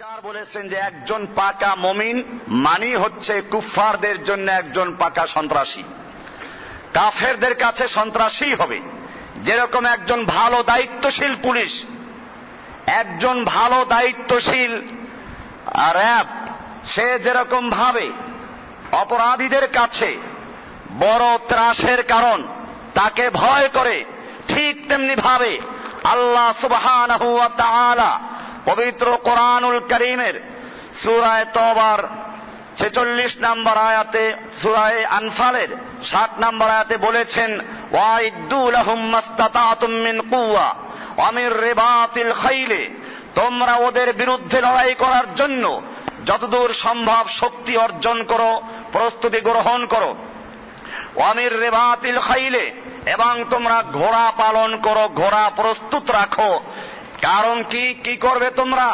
পরিষ্কার বলেছেন যে একজন পাকা মুমিন মানে হচ্ছে কুফফারদের জন্য একজন পাকা সন্ত্রাসী, কাফেরদের কাছে সন্ত্রাসী হবে। যেরকম একজন ভালো দায়িত্বশীল পুলিশ, একজন ভালো দায়িত্বশীল র‍্যাব, সে যেরকম ভাবে অপরাধীদের কাছে বড় ত্রাসের কারণ, তাকে ভয় করে, ঠিক তেমনি ভাবে আল্লাহ সুবহানাহু ওয়া তাআলা পবিত্র কোরআনুল কারীমের সূরা তওবার 46 নম্বর আয়াতে, সূরা আনফালের 60 নম্বর আয়াতে বলেছেন, ওয়াইদ্দু লাহুম মাসতাতাতুম মিন কুওয়া ওয়া মির রিবাতিল খাইলে, তোমরা ওদের বিরুদ্ধে লড়াই করার জন্য যতদূর সম্ভব শক্তি অর্জন করো, প্রস্তুতি গ্রহণ করো। ওয়া মির রিবাতিল খাইলে, এবং তোমরা ঘোড়া পালন করো, ঘোড়া প্রস্তুত রাখো। কারণ কি করবে তোমরা?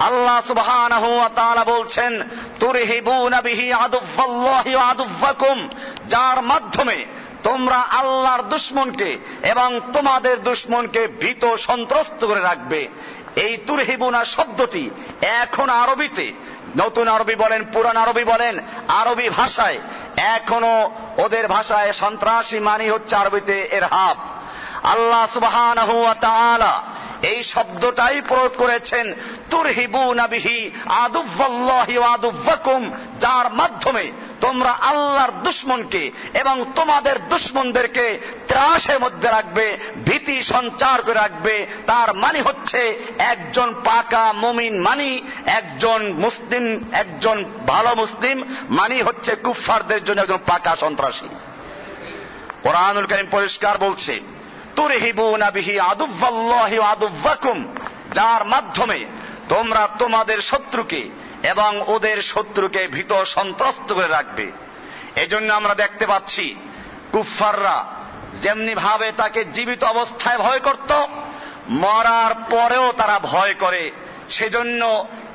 আল্লাহ সুবহানাহু ওয়া তাআলা বলছেন, তুরহিবুনা বিহি আদুওয়াল্লাহি ওয়া আদুওয়াকুম, যার মাধ্যমে তোমরা আল্লাহর দুশমনকে এবং তোমাদের দুশমনকে ভীত সন্ত্রস্ত করে রাখবে। এই তুরহিবুনা শব্দটি এখন আরবিতে, নতুন আরবি বলেন, পুরান আরবি বলেন, আরবি ভাষায় এখনো ওদের ভাষায় সন্ত্রাসী মানে হচ্ছে আরবিতে ইরহাব। আল্লাহ সুবহানাহু ওয়া তাআলা এই শব্দটাই প্রয়োগ করেছেন, তুরহিবুনা বিহি আদুওয়াল্লাহি ওয়া আদুওয়াকুম, যার মাধ্যমে তোমরা আল্লাহর দুশমনকে এবং তোমাদের দুশমনদেরকে ত্রাসের মধ্যে রাখবে, ভীতি সঞ্চার করে রাখবে। তার মানে হচ্ছে একজন পাকা মুমিন মানে একজন মুসলিম, একজন ভালো মুসলিম মানে হচ্ছে কুফফারদের জন্য একজন পাকা সন্ত্রাসী। কোরআনুল কারীম পরিষ্কার বলছে, তুরহিবুনা বিহি আদুওয়াল্লাহি ওয়া আদুওয়াকুম, যার মাধ্যমে তোমরা তোমাদের শত্রুকে এবং ওদের শত্রুকে ভীত সন্ত্রস্ত করে রাখবে। এজন্য আমরা দেখতে পাচ্ছি কুফফাররা যেমনি ভাবে তাকে জীবিত অবস্থায় ভয় করত, মরার পরেও তারা ভয় করে। সেজন্য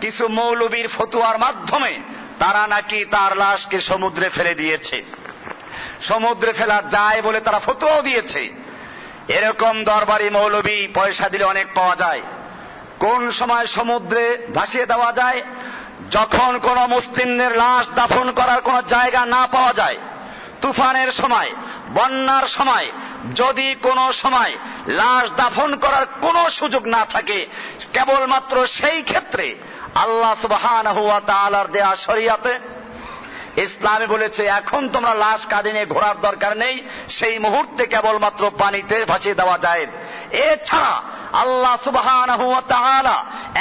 কিছু মৌলবীর ফতোয়ার মাধ্যমে তারা নাকি তার লাশকে সমুদ্রে ফেলে দিয়েছে, সমুদ্রে ফেলা যায় বলে তারা ফতোয়াও দিয়েছে। এরকম দরবারি মৌলবী পয়সা দিলে অনেক পাওয়া যায়। কোন সময় সমুদ্রে ভাসিয়ে দেওয়া যায়? যখন কোন মুসলিমদের লাশ দাফন করার কোন জায়গা না পাওয়া যায়, তুফানের সময়, বন্যার সময়, যদি কোন সময় লাশ দাফন করার কোন সুযোগ না থাকে, কেবলমাত্র সেই ক্ষেত্রে আল্লাহ সুবহানাহু ওয়া তাআলার দেয়া শরিয়াতে ইসলামে বলেছে, এখন তোমরা লাশ কাঁধে নিয়ে ঘোরার দরকার নেই, সেই মুহূর্তে কেবলমাত্র পানিতে ভাসিয়ে দেওয়া যায়। এছাড়া আল্লাহ সুবহানাহু ওয়া তাআলা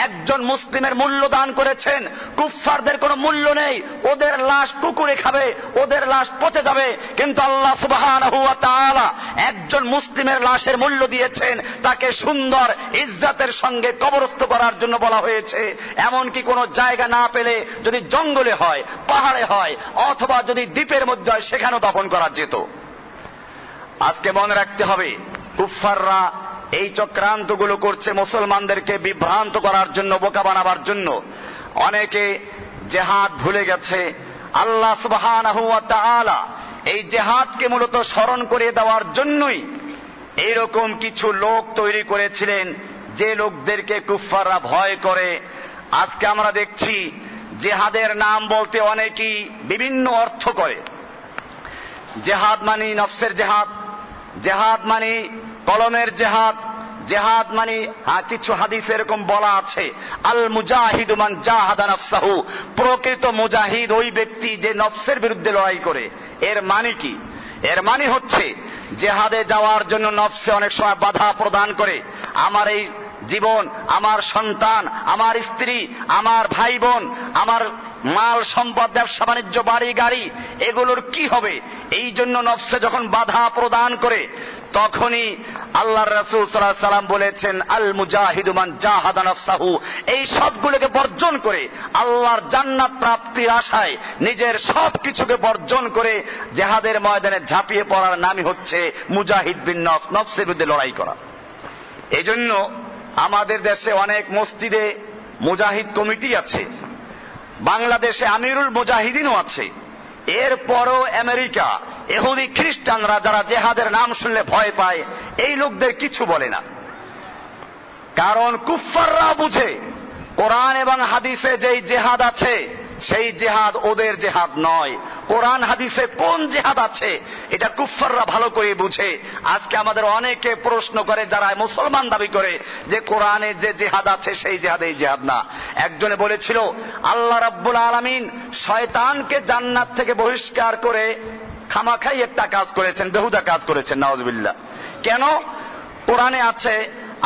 একজন মুসলিমের মূল্য দান করেছেন, কুফফারদের কোনো মূল্য নেই, ওদের লাশ কুকুরে খাবে, ওদের লাশ পচে যাবে। কিন্তু আল্লাহ সুবহানাহু ওয়া তাআলা একজন মুসলিমের লাশের মূল্য দিয়েছেন, তাকে সুন্দর ইজ্জতের সঙ্গে কবরস্থ করার জন্য বলা হয়েছে। এমনকি কোনো জায়গা না পেলে যদি জঙ্গলে হয়, পাহাড়ে হয়, অথবা যদি দ্বীপের মধ্যে হয়, সেখানেও দাফন করা যেত। আজকে মনে রাখতে হবে, কুফফাররা এই চক্রান্তগুলো করছে মুসলমানদেরকে বিভ্রান্ত করার জন্য, বোকা বানাবার জন্য। অনেকে জেহাদ ভুলে গেছে। আল্লাহ সুবহানাহু ওয়া তাআলা এই জেহাদকে মূলত স্মরণ করে দেওয়ার জন্যই এইরকম কিছু লোক তৈরি করেছিলেন, যে লোকদেরকে কুফফাররা ভয় করে। আজকে আমরা দেখছি জেহাদের নাম বলতে অনেকেই বিভিন্ন অর্থ করে। জেহাদ মানে নফসের জেহাদ, জেহাদ মানে কলমের জেহাদ, জেহাদ মানে কিছু হাদিসে এরকম বলা আছে, আল মুজাহিদু মান জাহাদা নফসাহু, প্রকৃত মুজাহিদ ওই ব্যক্তি যে নফসের বিরুদ্ধে লড়াই করে। এর মানে কি? এর মানে হচ্ছে জেহাদে যাওয়ার জন্য নফসে অনেক সময় বাধা প্রদান করে। আমার এই জীবন, আমার সন্তান, আমার স্ত্রী, আমার ভাই বোন, আমার মাল সম্পদ, ব্যবসা বাণিজ্য, বাড়ি গাড়ি, এগুলোর কি হবে? এই জন্য নফসে যখন বাধা প্রদান করে, তখনই আল্লাহর রাসূল সাল্লাল্লাহু আলাইহি ওয়াসাল্লাম বলেছেন, আল মুজাহিদু মান জাহাদা নফসাহু, এই সবগুলোকে বর্জন করে আল্লাহর জান্নাত প্রাপ্তির আশায় নিজের সবকিছুকে বর্জন করে জেহাদের ময়দানে ঝাঁপিয়ে পড়ার নামই হচ্ছে মুজাহিদ বিন নফস, নফসের বিরুদ্ধে লড়াই করা। এজন্য আমাদের দেশে অনেক মসজিদে মুজাহিদ কমিটি আছে, বাংলাদেশে আমিরুল মুজাহিদিনও আছে। এরপরও আমেরিকা, ইহুদি, খ্রিস্টানরা যারা জেহাদের নাম শুনলে ভয় পায়, এই লোকদের কিছু বলে না। কারণ কুফফাররা বুঝে কোরআন এবং হাদিসে যেই জেহাদ আছে সেই জেহাদ ওদের জেহাদ নয়। কোরআন হাদিসে কোন জেহাদ আছে এটা কুফফাররা ভালো করে বুঝে। আজকে আমাদের অনেকে প্রশ্ন করে যারা মুসলমান দাবি করে যে কোরআনে যে জেহাদ আছে সেই জেহাদ এই জেহাদ না। একজনে বলেছিল আল্লাহ রাব্বুল আলামিন শয়তানকে জান্নাত থেকে বহিষ্কার করে খামাখাই একটা কাজ করেছেন, বেহুদা কাজ করেছেন, নাউজুবিল্লাহ। কেন? কোরআনে আছে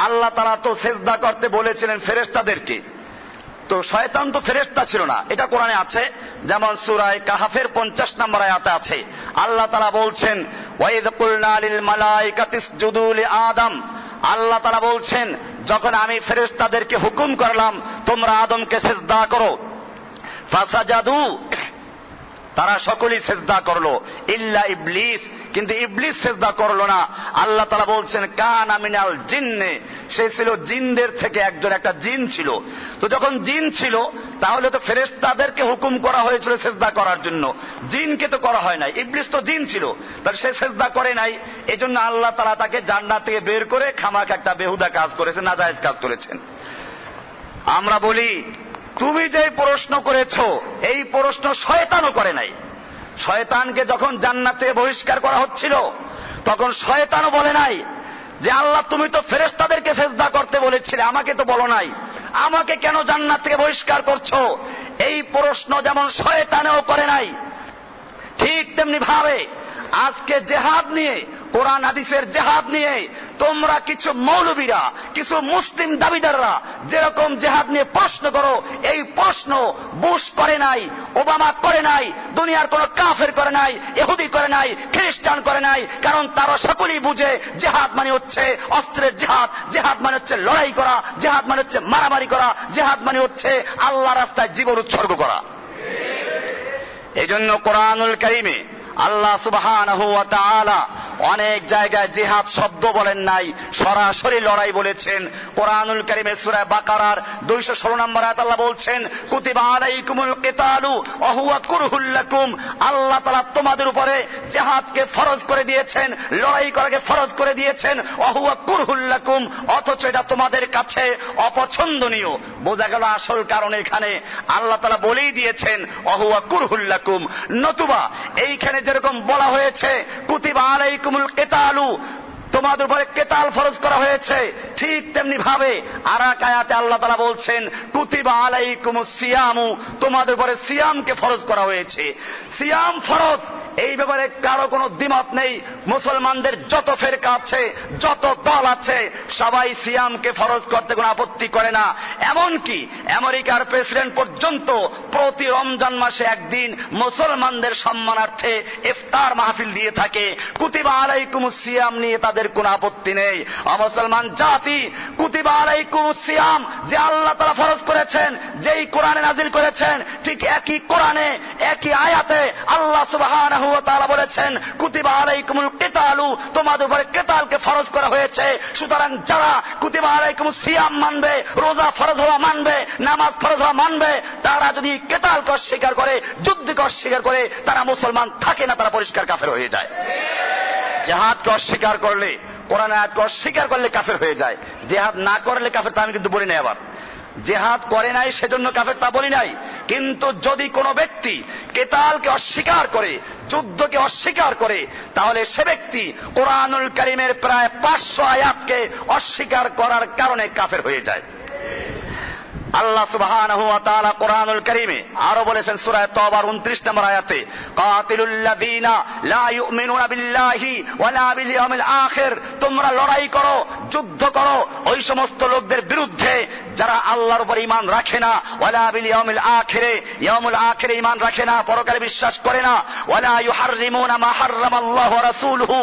আল্লাহ তাআলা তো সিজদা করতে বলেছিলেন ফেরেশতাদেরকে, তো শয়তান তো ফেরেশতা ছিল না, এটা কোরআনে আছে। যেমন সূরা কাহফের 50 নম্বর আয়াতে আছে আল্লাহ তাআলা বলছেন ওয়াইদ কুলনা লিল মালাইকাতি ইসজুদু লি আদম, আল্লাহ তাআলা বলছেন যখন আমি ফেরেশতাদেরকে হুকুম করলাম তোমরা আদমকে সিজদা করো, ফাসাজাদু, তারা সকলেই সিজদা করলো, ইল্লা ইবলিস, কিন্তু ইবলিস সিজদা করলো না। আল্লাহ তাআলা বলছেন কানা মিনাল জিন্নে, সে ছিল জিনদের থেকে একজন, একটা জিন ছিল। তো যখন জিন ছিল তাহলে তো ফেরেশতাদেরকে হুকুম করা হয়েছিল সিজদা করার জন্য, জিনকে তো করা হয় নাই। ইবলিস তো জিন ছিল, তার সে সিজদা করে নাই, এজন্য আল্লাহ তাআলা তাকে জান্নাত থেকে বের করে খামাখা একটা বেহুদা কাজ করেছেন, নাজায়েজ কাজ করেছেন। আমরা বলি তুমি যে প্রশ্ন করেছো এই প্রশ্ন শয়তানও করে নাই। শয়তানকে যখন জান্নাত থেকে বহিষ্কার করা হচ্ছিল তখন শয়তানও বলে নাই যে আল্লাহ তুমি তো ফেরেশতাদেরকে সিজদা করতে বলেছিলে, আমাকে তো বলো নাই, আমাকে কেন জান্নাত থেকে বহিষ্কার করছো? এই প্রশ্ন যেমন শয়তানেও করে নাই, ঠিক তেমনি ভাবে আজকে জেহাদ নিয়ে, কোরআন হাদিসের জেহাদ নিয়ে তোমরা কিছু মৌলবীরা, কিছু মুসলিম দাবিদাররা যেরকম জেহাদ নিয়ে প্রশ্ন করো, এই প্রশ্ন বুশ করে নাই, ওবামা করে নাই, দুনিয়ার কোন কাফের করে নাই, ইহুদি করে নাই, খ্রিস্টান করে নাই। কারণ তারা সকলেই বুঝে জেহাদ মানে হচ্ছে অস্ত্রের জেহাদ, জেহাদ মানে হচ্ছে লড়াই করা, জেহাদ মানে হচ্ছে মারামারি করা, জেহাদ মানে হচ্ছে আল্লাহ রাস্তায় জীবন উৎসর্গ করা। এই জন্য কোরআনুল কারীমে আল্লাহ সুবহানাহু ওয়া তাআলা অনেক জায়গায় জিহাদ শব্দ বলেন নাই, সরাসরি লড়াই বলেছেন। কোরআনুল কারীমে সূরা বাকারার 216 নম্বর আয়াত আল্লাহ বলছেন কুতিবা আলাইকুমুল কিতালু ওয়া হুয়া কুরহুল লাকুম, আল্লাহ তাআলা তোমাদের উপরে জিহাদকে ফরজ করে দিয়েছেন, লড়াই করাকে ফরজ করে দিয়েছেন, ওয়া হুয়া কুরহুল লাকুম, অথচ এটা তোমাদের কাছে অপছন্দনীয়। বোঝা গেল আসল কারণ এখানে আল্লাহ তাআলা বলেই দিয়েছেন ওয়া হুয়া কুরহুল লাকুম। নতুবা এইখানে যেরকম বলা হয়েছে কুতিবা আলাইকুমুল কিতালু, তোমাদের উপরে কেতাল ফরজ করা হয়েছে, ঠিক তেমনি ভাবে আর এক আয়াতে আল্লাহ তাআলা বলছেন কুতিবা আলাইকুমুস সিয়ামু, তোমাদের উপরে সিয়ামকে ফরজ করা হয়েছে। সিয়াম ফরজ, এই ব্যাপারে কারো কোনো দ্বিমত নেই। মুসলমানদের যত ফেরকা আছে, যত দল আছে, সবাই সিয়ামকে ফরজ করতে কোনো আপত্তি করে না। এমনকি আমেরিকার প্রেসিডেন্ট পর্যন্ত প্রতি রমজান মাসে একদিন মুসলমানদের সম্মানার্থে ইফতার মাহফিল দিয়ে থাকে। কুতিবা আলাইকুমুস সিয়াম নিয়ে তাদের কোনো আপত্তি নেই। মুসলমান জাতি কুতিবা আলাইকুমুস সিয়াম যে আল্লাহ তাআলা ফরজ করেছেন, যেই কোরআনে নাজিল করেছেন, ঠিক একই কোরআনে একই আয়াতে আল্লাহ সুবহানাহু ওয়া তাআলা বলেছেন কুতিবা আলাইকুমুল কিতালু, তোমাদের উপরে কিতালকে ফরজ করা হয়েছে। সুতরাং যারা কুতিবা আলাইকুমুস সিয়াম মানবে, রোজা ফরজ হওয়া মানবে, নামাজ ফরজ হওয়া মানবে, তারা যদি কিতালকে অস্বীকার করে, যুদ্ধকে অস্বীকার করে, তারা মুসলমান থাকে না, তারা পরিষ্কার কাফের হয়ে যায়। জিহাদকে অস্বীকার করলে, কোরআন আয়াতকে অস্বীকার করলে কাফের হয়ে যায়। জিহাদ না করলে কাফের, তা আমি কিন্তু বলি নাই। আবার জিহাদ করে নাই সেজন্য কাফের তা বলি নাই, কিন্তু যদি কোনো ব্যক্তি কিতালকে অস্বীকার করে, যুদ্ধকে অস্বীকার করে, তাহলে সে ব্যক্তি কোরআনুল কারীমের প্রায় 500 আয়াতকে অস্বীকার করার কারণে কাফের হয়ে যায়। আল্লাহ সুবহানাহু ওয়া তাআলা কোরআনুল কারীমে আরো বলেছেন সূরা তাওবার 29 নম্বর আয়াতে কাতিলুল লাযিনা লা ইউমিনুনা বিল্লাহি ওয়া লা বিল ইয়াউমিল আখির, তোমরা লড়াই করো, যুদ্ধ করো ওই সমস্ত লোকদের বিরুদ্ধে যারা আল্লাহর উপর ঈমান রাখে না, ওয়া লা বিল ইয়াউমিল আখিরে, ইয়াউমুল আখিরে ঈমান রাখে না, পরকালে বিশ্বাস করে না, ওয়া লা ইউহাররিমুনা মা হাররামাল্লাহু ওয়া রাসূলুহু,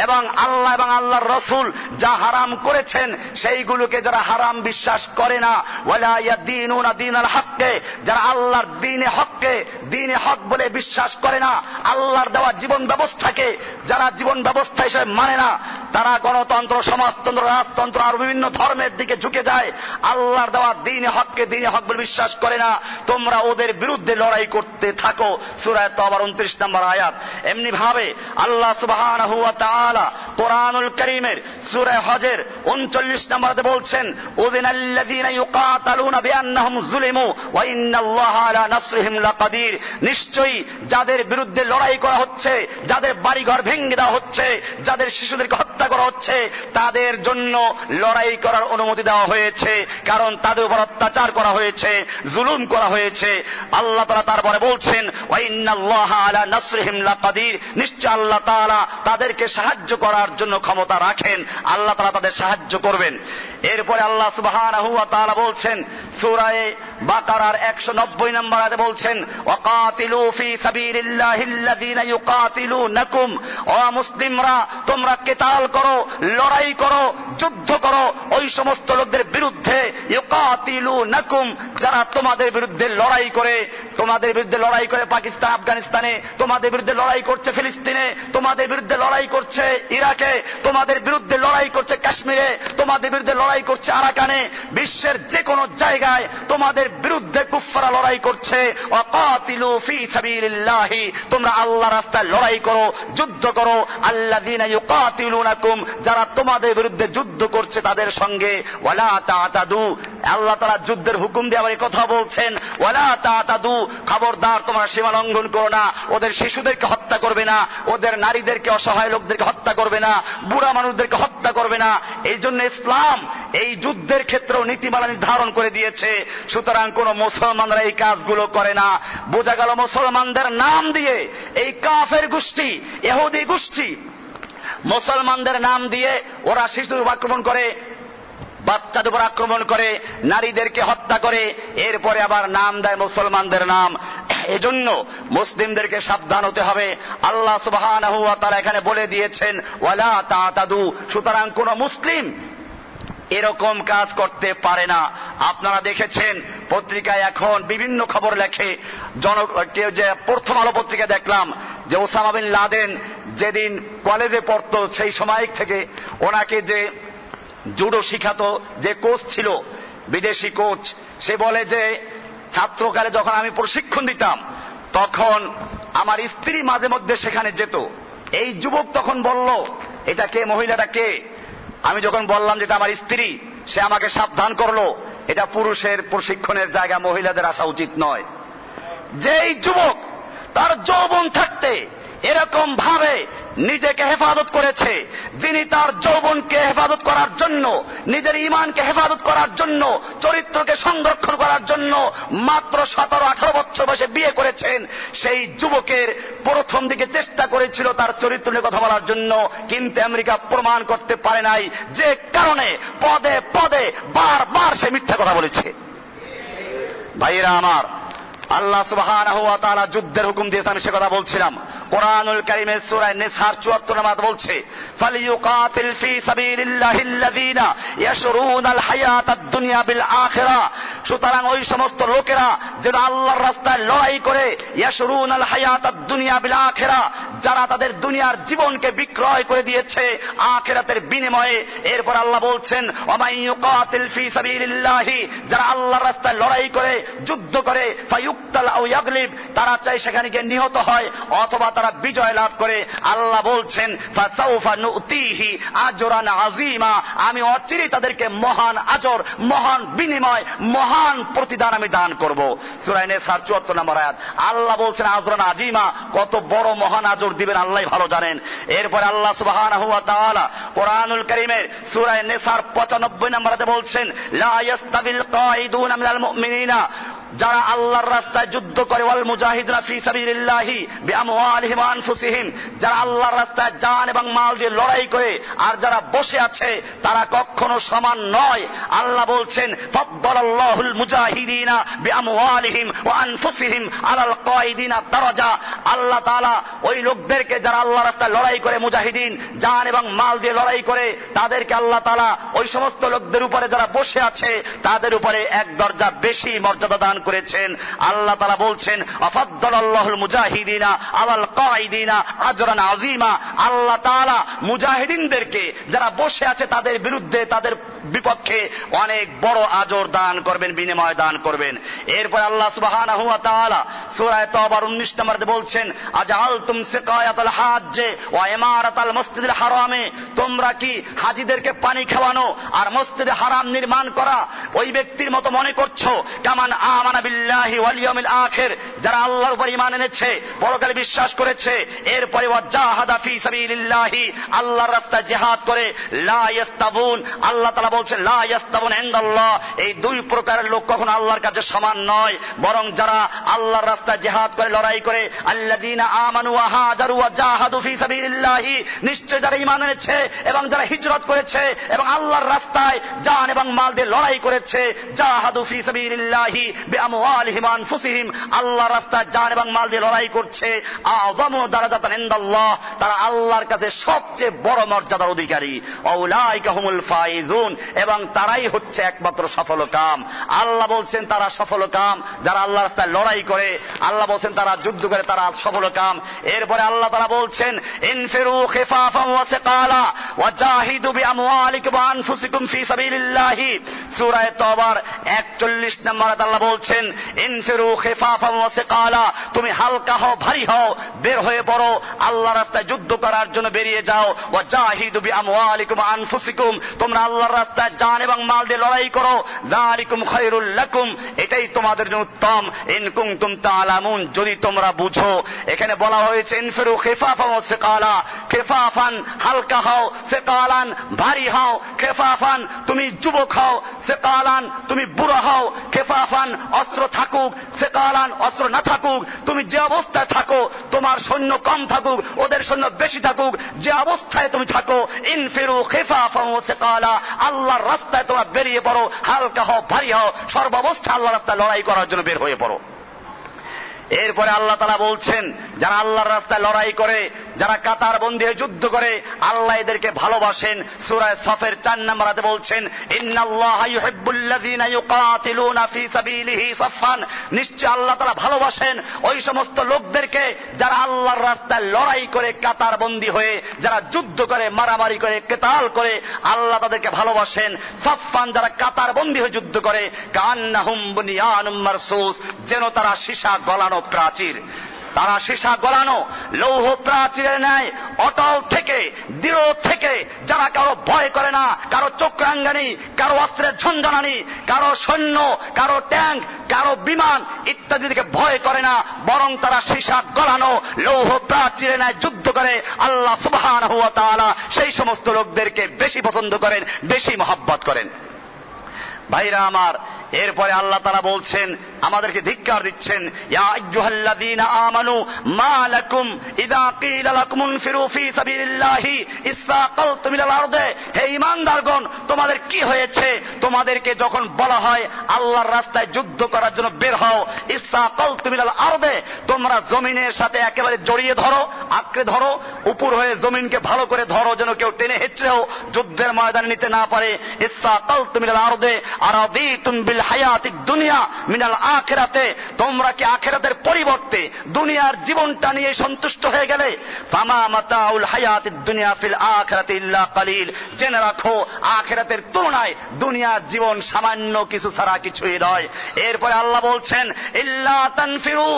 এবং আল্লাহ এবং আল্লাহর রাসূল যা হারাম করেছেন সেইগুলোকে যারা হারাম বিশ্বাস করে না, ওয়া লা ইয়াদিনুনা দীনাল হককে, যারা আল্লাহর দ্বীনে হককে দ্বীনে হক বলে বিশ্বাস করে না, আল্লাহর দেওয়া জীবন ব্যবস্থাকে যারা জীবন ব্যবস্থা হিসেবে মানে না, তারা গণতন্ত্র, সমাজতন্ত্র, রাজতন্ত্র আর বিভিন্ন ধর্মের দিকে ঝুঁকে যায়, আল্লাহর দেওয়া দ্বীনে হককে দ্বীনে হক বলে বিশ্বাস করে না, তোমরা ওদের বিরুদ্ধে লড়াই করতে থাকো। সূরা তাওবার 29 নম্বর আয়াত। এমনি ভাবে আল্লাহ সুবহানাহু ওয়া তাআলা কোরআনুল কারীমের সূরা হজের 39 নম্বরে বলছেন, উযিনাল্লাযীনা ইউকাতালুনা বিআন্নাহুম যুলিমু ওয়া ইন্নাল্লাহা আলা নাসরিহিম লাকাদির। নিশ্চয়ই যাদের বিরুদ্ধে লড়াই করা হচ্ছে, যাদের বাড়িঘর ভেঙে দেওয়া হচ্ছে, যাদের শিশুদেরকে হত্যা করা হচ্ছে, তাদের জন্য লড়াই করার অনুমতি দেওয়া হয়েছে, কারণ তাদের উপর অত্যাচার করা হয়েছে, জুলুম করা হয়েছে। আল্লাহ তাআলা তারপরে বলছেন, ওয়া ইন্নাল্লাহা আলা নাসরিহিম লাকাদির। নিশ্চয় আল্লাহ তাআলা তাদেরকে সাহায্য করার জন্য ক্ষমতা রাখেন, আল্লাহ তাআলা তাদের সাহায্য করবেন। এরপরে আল্লাহ সুবহানাহু ওয়া তাআলা বলছেন সূরা বাকারার 190 নম্বর আয়াতে বলছেন, ওয়াকাতিলু ফি সাবিলিল্লাহিল্লাযীনা ইউকাতিলুনাকুম। ও মুসলিমরা, তোমরা কিতাল করো, লড়াই করো, যুদ্ধ করো ওই সমস্ত লোকদের বিরুদ্ধে, ইউকাতিলুনাকুম, যারা তোমাদের বিরুদ্ধে লড়াই করে, তোমাদের বিরুদ্ধে লড়াই করে পাকিস্তান, আফগানিস্তানে, তোমাদের বিরুদ্ধে লড়াই করছে ফিলিস্তিনে, তোমাদের বিরুদ্ধে লড়াই করছে ইরাকে, তোমাদের বিরুদ্ধে লড়াই করছে কাশ্মীরে, তোমাদের বিরুদ্ধে লড়াই করছে আরাকানে, বিশ্বের যে কোনো জায়গায় তোমাদের বিরুদ্ধে কুফফাররা লড়াই করছে। ওয়াকাতিলু ফি সাবিলিল্লাহি, তোমরা আল্লাহর রাস্তায় লড়াই করো, যুদ্ধ করো। আল্লাযীনা ইউকাতিলুনাকুম, যারা তোমাদের বিরুদ্ধে যুদ্ধ করছে তাদের সঙ্গে। ওয়ালা তা'তাদু, আল্লাহ তাআলা যুদ্ধের হুকুম দিয়ে আবার এই কথা বলছেন, ওয়ালা তা'তাদু, খবরদার তোমরা সীমা লঙ্ঘন করো না, ওদের শিশুদেরকে হত্যা করবে না, ওদের নারীদেরকে, অসহায় লোকদেরকে হত্যা করবে না, বুড়া মানুষদেরকে হত্যা করবে না। এই জন্য ইসলাম এই যুদ্ধের ক্ষেত্রেও নীতিমালা নির্ধারণ করে দিয়েছে। সুতরাং কোন মুসলমানরা এই কাজগুলো করে না। বোঝা গেল মুসলমানদের নাম দিয়ে এই কাফের গোষ্ঠী, ইহুদি গোষ্ঠী মুসলমানদের নাম দিয়ে ওরা শিশুদের উপর আক্রমণ করে, বাচ্চাদের উপর আক্রমণ করে, নারীদেরকে হত্যা করে, এরপরে আবার নাম দেয় মুসলমানদের নাম। এজন্য মুসলিমদেরকে সাবধান হতে হবে। আল্লাহ সুবহানাহু ওয়া তাআলা এখানে বলে দিয়েছেন, ওয়ালা তা'তাদু। সুতরাং কোন মুসলিম এরকম কাজ করতে পারে না। আপনারা দেখেছেন পত্রিকায় এখন বিভিন্ন খবর লেখে, কেউ যে প্রথম আলো পত্রিকা দেখলাম যে ওসামা বিন লাদেন যেদিন কলেজে পড়তো সেই সময় থেকে ওনাকে যে জুডো শিখাতো যে কোচ ছিল, বিদেশি কোচ, সে বলে যে ছাত্রকালে যখন আমি প্রশিক্ষণ দিতাম তখন আমার স্ত্রী মাঝে মধ্যে সেখানে যেত। এই যুবক তখন বলল, এটা কে, মহিলাটা কে? আমি যখন বললাম যেটা আমার স্ত্রী, সে আমাকে সাবধান করলো, এটা পুরুষের প্রশিক্ষণের জায়গা, মহিলাদের আসা উচিত নয়। যেই যুবক তার যৌবন থাকতে এরকম ভাবে নিজেকে হেফাজত করেছে, যিনি তার যৌবনকে হেফাজত করার জন্য, নিজের ঈমানকে হেফাজত করার জন্য, চরিত্রকে সংরক্ষণ করার জন্য মাত্র 17-18 বছর বয়সে বিয়ে করেছেন, সেই যুবকের প্রথম দিকে চেষ্টা করেছিল তার চরিত্র নিয়ে কথা বলার জন্য, কিন্তু আমেরিকা প্রমাণ করতে পারে নাই, যে কারণে পদে পদে বারবার সে মিথ্যা কথা বলেছে। ভাইয়েরা আমার, আল্লাহ সুবহানাহু ওয়া তাআলা যুদ্ধের হুকুম দিয়েছেন, আমি সে কথা বলছিলাম। কোরআনুল কারীমের সূরা নিসার 74 নম্বর বলছে, ফালিয়ুকাতিল ফি সাবিলিল্লাহিল্লাযীনা ইয়াশরুনাল হায়াতাদ দুনিয়া বিল আখিরা। সুতরাং ওই সমস্ত লোকেরা যারা আল্লাহর রাস্তায় লড়াই করে, ইয়াশরুনাল হায়াতাদ দুনিয়া বিল আখিরা, যারা তাদের দুনিয়ার জীবনকে বিক্রয় করে দিয়েছে আখিরাতের বিনিময়ে। এরপর আল্লাহ বলছেন, ওয়া ইউকাতিল ফি সাবিলিল্লাহি, যারা আল্লাহর রাস্তায় লড়াই করে, যুদ্ধ করে, ফায়ুক্তাল আও ইয়াগলিব, তারা চাই সেখানে গিয়ে নিহত হয় অথবা তারা বিজয় লাভ করে। আল্লাহ বলছেন, ফাসাউফা নুতিহি আজরান আযীমা, আমি অচিরেই তাদেরকে মহান আজর, মহান বিনিময়, মহান প্রতিদান আমি দান করব। সূরা নিসার 74 নম্বর আয়াত। আল্লাহ বলছেন আজরান আযীমা, কত বড় মহান আজর দিবেন আল্লাহই ভালো জানেন। এরপর আল্লাহ সুবহানাহু ওয়া তাআলা কোরআনুল কারীমের সূরা নিসার 95 নম্বর আয়াতে বলছেন, লা ইয়াস্তাবিল কাঈদুনা মিনাল মুমিনিনা, যারা আল্লাহর রাস্তায় যুদ্ধ করে, ওয়াল মুজাহিদুনা ফি সাবিলিল্লাহি বিআমওয়ালিহিম ওয়া আনফুসিহিম, যারা আল্লাহর রাস্তায় জান এবং মাল দিয়ে লড়াই করে, আর যারা বসে আছে তারা কখনো সমান নয়। আল্লাহ বলছেন, ফাদ্দালাল্লাহুল মুজাহিদিনা বিআমওয়ালিহিম ওয়া আনফুসিহিম আলাল কাঈদিনা দারাজা। আল্লাহ তাআলা ওই লোকদেরকে যারা আল্লাহর রাস্তায় লড়াই করে, মুজাহিদিন, জান এবং মাল দিয়ে লড়াই করে, তাদেরকে আল্লাহ তাআলা ওই সমস্ত লোকদের উপরে যারা বসে আছে তাদের উপরে এক দরজা বেশি মর্যাদা দান করেছেন। আল্লাহ তাআলা বলছেন, আফাদ্দালাল্লাহুল মুজাহিদিনা আলাল কাইদিনা আজরান আযীমা। আল্লাহ তাআলা মুজাহিদিনদেরকে যারা বসে আছে তাদের বিরুদ্ধে, তাদের বিপক্ষে অনেক বড় আজর দান করবেন, বিনিময় দান করবেন। এরপর আল্লাহ সুবহানাহু ওয়া তাআলা সূরা তাওবার 19 নম্বরে বলছেন, আজআলতুম সিকায়াতাল হাজ্জে ওয়া ইমারাতাল মসজিদিল হারামে, তোমরা কি হাজীদেরকে পানি খাওয়ানো আর মসজিদে হারাম নির্মাণ করা ওই ব্যক্তির মতো মনে করছো? কামান আমানা বিল্লাহি ওয়াল ইয়াউমিল আখির, যারা আল্লাহর উপর ঈমান এনেছে, পরকালে বিশ্বাস করেছে, এরপরে ওয়াজাহাদা ফি সাবিলিল্লাহি, আল্লাহর রাস্তায় জিহাদ করে, লা ইয়াস্তাবুন, আল্লাহ তাআলা বলছেন লা ইয়াস্তাবুন ইনদাল্লাহ, এই দুই প্রকারের লোক কখনো আল্লাহর কাছে সমান নয়, বরং যারা আল্লাহর রাস্তায় জিহাদ করে, লড়াই করে, আল্লাযীনা আমানু ওয়া হাজারু ওয়া জাহাদু ফি সাবিলিল্লাহি, নিশ্চয় যারা ঈমান এনেছে এবং যারা হিজরত করেছে এবং আল্লাহর রাস্তায় জান এবং মাল দিয়ে লড়াই করেছে, জাহাদু ফি সাবিলিল্লাহি বিআমওয়ালিহিম ওয়া আনফুসিহিম, আল্লাহর রাস্তায় জান এবং মাল দিয়ে লড়াই করছে, আযমু দারাজাতান ইনদাল্লাহ, তারা আল্লাহর কাছে সবচেয়ে বড় মর্যাদার অধিকারী, আউলাইকা হুমুল ফাইজুন, এবং তারাই হচ্ছে একমাত্র সফলকাম। আল্লাহ বলছেন তারা সফলকাম যারা আল্লাহর রাস্তায় লড়াই করে, আল্লাহ বলছেন তারা যুদ্ধ করে, তারা সফলকাম। এরপরে আল্লাহ তাআলা বলছেন ইনফিরু খিফাফান ওয়া সিকালা ওয়া জাহিদু বিআমওয়ালিকুম ওয়া আনফুসিকুম ফি সাবিলিল্লাহি, সূরা তাওবার 41 নম্বরে আল্লাহ বলছেন ইনফিরু খিফাফান ওয়া সিকালা, তুমি হালকা হও, ভারী হও, বের হয়ে পড়ো, আল্লাহর রাস্তায় যুদ্ধ করার জন্য বেরিয়ে যাও, ওয়া জাহিদু বিআমওয়ালিকুম ওয়া আনফুসিকুম, তোমরা আল্লাহর রাস্তায় জান এবং মাল দিয়ে লড়াই করো, যালিকুম খায়রুল লাকুম, এটাই তোমাদের জন্য উত্তম, ইন কুনতুম তাআলামুন, যদি তোমরা বুঝো। এখানে বলা হয়েছে ইনফিরু খিফাফান ওয়া সিকালা, খিফাফান হালকা হও, সিকালান ভারী হও, খিফাফান তুমি যুবক হও, সিকালান তুমি বুড়ো হও, খিফাফান অস্ত্র থাকুক, সিকালান অস্ত্র না থাকুক, তুমি যে অবস্থায় থাকো, তোমার সৈন্য কম থাকুক, ওদের সৈন্য বেশি থাকুক, যে অবস্থায় তুমি থাকো, ইনফিরু খিফাফান ওয়া সিকালা, আল্লাহর রাস্তায় তোমরা বেরিয়ে পড়ো, হালকা হও, ভারী হও, সর্বাবস্থায় আল্লাহর রাস্তায় লড়াই করার জন্য বের হয়ে পড়ো। এরপরে আল্লাহ তাআলা বলছেন যারা আল্লাহর রাস্তায় লড়াই করে, যারা কাতার বন্দী হয়ে যুদ্ধ করে, আল্লাহ এদেরকে ভালোবাসেন। সূরা সফের 4 নম্বর আয়াতে বলছেন ইন্নাল্লাহা ইউহিব্বুল্লাযীনা ইউকাতিলুনা ফি সাবিলিহি সাফফান, নিশ্চয় আল্লাহ তাআলা ভালোবাসেন ওই সমস্ত লোকদেরকে যারা আল্লাহর রাস্তায় লড়াই করে, কাতার বন্দী হয়ে যারা যুদ্ধ করে, মারামারি করে, কিতাল করে, আল্লাহ তাদেরকে ভালোবাসেন। সাফফান যারা কাতার বন্দী হয়ে যুদ্ধ করে, কান্নাহুম বুনিয়ানুম মারসুস, যেন তারা সীসা গলানো প্রাচীর, তারা সীসা গলানো লৌহ প্রাচীরের ন্যায় অটল থেকে, দৃঢ় থেকে, যারা কারো ভয় করে না, কারো চক্রাঙ্গানি, কারো অস্ত্রের ঝঞ্ঝানি, কারো সৈন্য, কারো ট্যাঙ্ক, কারো বিমান ইত্যাদি থেকে ভয় করে না, বরং তারা সীসা গলানো লৌহ প্রাচীরের ন্যায় যুদ্ধ করে। আল্লাহ সুবহানাহু ওয়া তাআলা সেই সমস্ত লোকদেরকে বেশি পছন্দ করেন, বেশি মহব্বত করেন। ভাইরা আমার, এরপরে আল্লাহ তাআলা বলছেন, আমাদেরকে ধিক্কার দিচ্ছেন, ইয়া আইয়ুহাল্লাযীনা আমানু মা লাকুম ইযা ক্বিলা লাকুম ইনফিরু ফি সাবিলিল্লাহি ইসসাকালতুম ইলাল আরদে, হে ঈমানদারগণ, তোমাদের কি হয়েছে? তোমাদেরকে যখন বলা হয় আল্লাহর রাস্তায় যুদ্ধ করার জন্য বের হও, ইসসাকালতুম ইলাল আরদে, তোমরা জমিনের সাথে একেবারে জড়িয়ে ধরো, আঁকড়ে ধরো, উপর হয়ে জমিনকে ভালো করে ধরো, যেন কেউ টেনে হেঁচড়েও যুদ্ধের ময়দানে নিতে না পারে। ইসসাকালতুম ইলাল আরদে আরাদিতুম বিল হায়াতিদ দুনিয়া মিনাল আখিরাতে, তোমরা কি আখিরাতের পরিবর্তে দুনিয়ার জীবনটা নিয়ে সন্তুষ্ট হয়ে গেলে? ফামা মাতাউল হায়াতিদ দুনিয়া ফিল আখিরাতি ইল্লা কালিল, জেনে রাখো আখিরাতের তুলনায় দুনিয়ার জীবন সামান্য কিছু ছাড়া কিছুই নয়। এরপরে আল্লাহ বলছেন ইল্লা তানফিরু,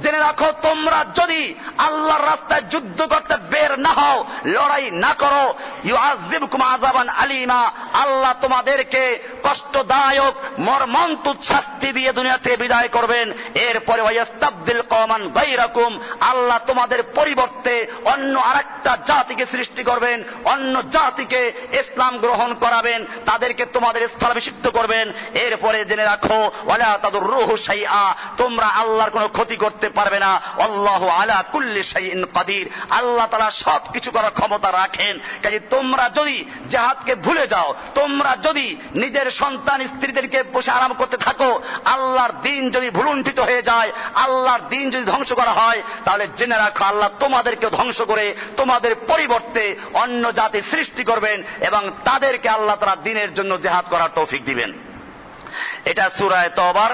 জেনে রাখো তোমরা যদি আল্লাহর রাস্তায় যুদ্ধ করতে বের না হও, লড়াই না করো, ইউআযিবকুম আযাবান আলীমা, আল্লাহ তোমাদেরকে কষ্টদায়ক মর্মন্তুদ শাস্তি দিয়ে দুনিয়াতে বিদায় করবেন। এরপরে ওয়ায়াস্তাবদিল কওমান গায়রাকুম, আল্লাহ তোমাদের পরিবর্তে অন্য আরেকটা জাতিকে সৃষ্টি করবেন, অন্য জাতিকে ইসলাম গ্রহণ করাবেন, তাদেরকে তোমাদের স্থলাভিষিক্ত করবেন। এরপরে জেনে রাখো ওয়ালা তাদুররুহু শাইআ, তোমরা আল্লাহর কোনো ক্ষতি করতে পারবে না। আল্লাহু আলা কুল্লি শাইইন কাদির, আল্লাহ তাআলা সবকিছু করার ক্ষমতা রাখেন। কাজে তোমরা যদি জিহাদকে ভুলে যাও, তোমরা যদি নিজের সন্তান স্ত্রীদেরকে বসে আরাম করতে থাকো, আল্লাহর দ্বীন যদি ভুলুণ্ঠিত হয়ে যায়, আল্লাহর দ্বীন যদি ধ্বংস করা হয়, তাহলে জেনে রাখো আল্লাহ তোমাদেরকে ধ্বংস করে তোমাদের পরিবর্তে অন্য জাতি সৃষ্টি করবেন এবং তাদেরকে আল্লাহ তাআলা দ্বীনের জন্য জিহাদ করার তৌফিক দিবেন। এটা সূরা তাওবার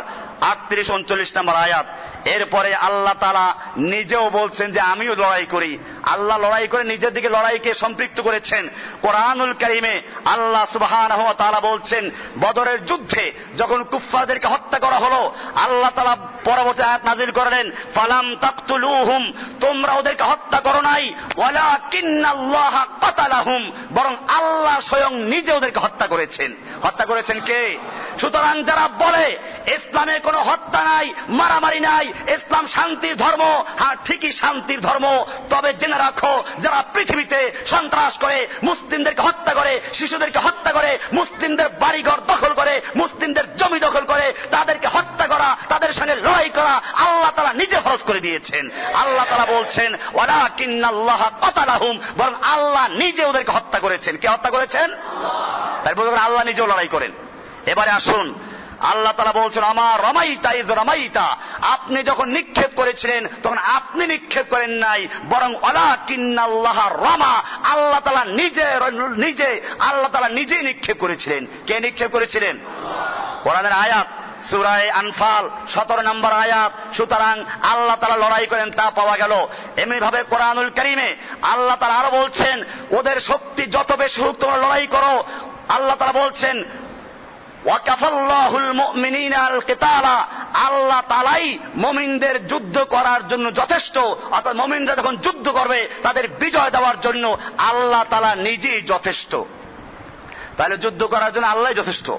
38-39 নম্বর আয়াত। এরপরে আল্লাহ তাআলা নিজেও বলছেন যে আমিও লড়াই করি। আল্লাহ লড়াই করে নিজের দিকে লড়াইকে সম্পৃক্ত করেছেন। কোরআনুল কারীমে আল্লাহ সুবহানাহু ওয়া তাআলা বলছেন, বদরের যুদ্ধে যখন কুফফারদেরকে হত্যা করা হলো, আল্লাহ তাআলা পরবর্তী আয়াত নাযিল করলেন, ফালাম তাকতুলুহুম, তোমরা ওদেরকে হত্যা করো নাই, ওয়ালাকিন্নাল্লাহা কাতালাহুম, বরং আল্লাহ স্বয়ং নিজে ওদেরকে হত্যা করেছেন। হত্যা করেছেন কে? সুতরাং যারা বলে ইসলামে কোনো হত্যা নাই, মারামারি নাই, ইসলাম শান্তির ধর্ম, হ্যাঁ ঠিকই শান্তির ধর্ম, তবে জেনে রাখো যারা পৃথিবীতে সন্ত্রাস করে, মুসলিমদেরকে হত্যা করে, শিশুদেরকে হত্যা করে, মুসলিমদের বাড়িঘর দখল করে, মুসলিমদের জমি দখল করে, তাদেরকে হত্যা করা, তাদের সঙ্গে লড়াই করা আল্লাহ তাআলা নিজে ফরজ করে দিয়েছেন। আল্লাহ তাআলা বলছেন, ওয়ালাকিন্নাল্লাহা কাতালাহুম, বরং আল্লাহ নিজে ওদেরকে হত্যা করেছেন। কে হত্যা করেছেন? তাই বলতে পারেন আল্লাহ নিজেও লড়াই করেন। এবারে আসুন, আল্লাহ তাআলা বলছেন, আমার রমাইতা ইজ রমাইতা, আপনি যখন নিক্ষেপ করেছিলেন তখন আপনি নিক্ষেপ করেন নাই, বরং ওয়ালাকিন্নাল্লাহা রমা, আল্লাহ তাআলা আল্লাহ তাআলা নিজেই নিক্ষেপ করেছিলেন। কে নিক্ষেপ করেছিলেন? কোরআনের আয়াত সূরা আনফাল 17 নম্বর আয়াত। সুতরাং আল্লাহ তাআলা লড়াই করেন তা পাওয়া গেল। এমনি ভাবে কোরআনুল কারীমে আল্লাহ তাআলা আরো বলছেন, ওদের শক্তি যত বেশি হোক তোমরা লড়াই করো। আল্লাহ তাআলা বলছেন, ওয়াকাফাল্লাহুল মুমিনিনা আল কিতালা, আল্লাহ তাআলাই মুমিনদের যুদ্ধ করার জন্য যথেষ্ট। অর্থাৎ মুমিনরা যখন যুদ্ধ করবে তাদের বিজয় দেওয়ার জন্য আল্লাহ তাআলা নিজেই যথেষ্ট। তাহলে যুদ্ধ করার জন্য আল্লাহই যথেষ্ট।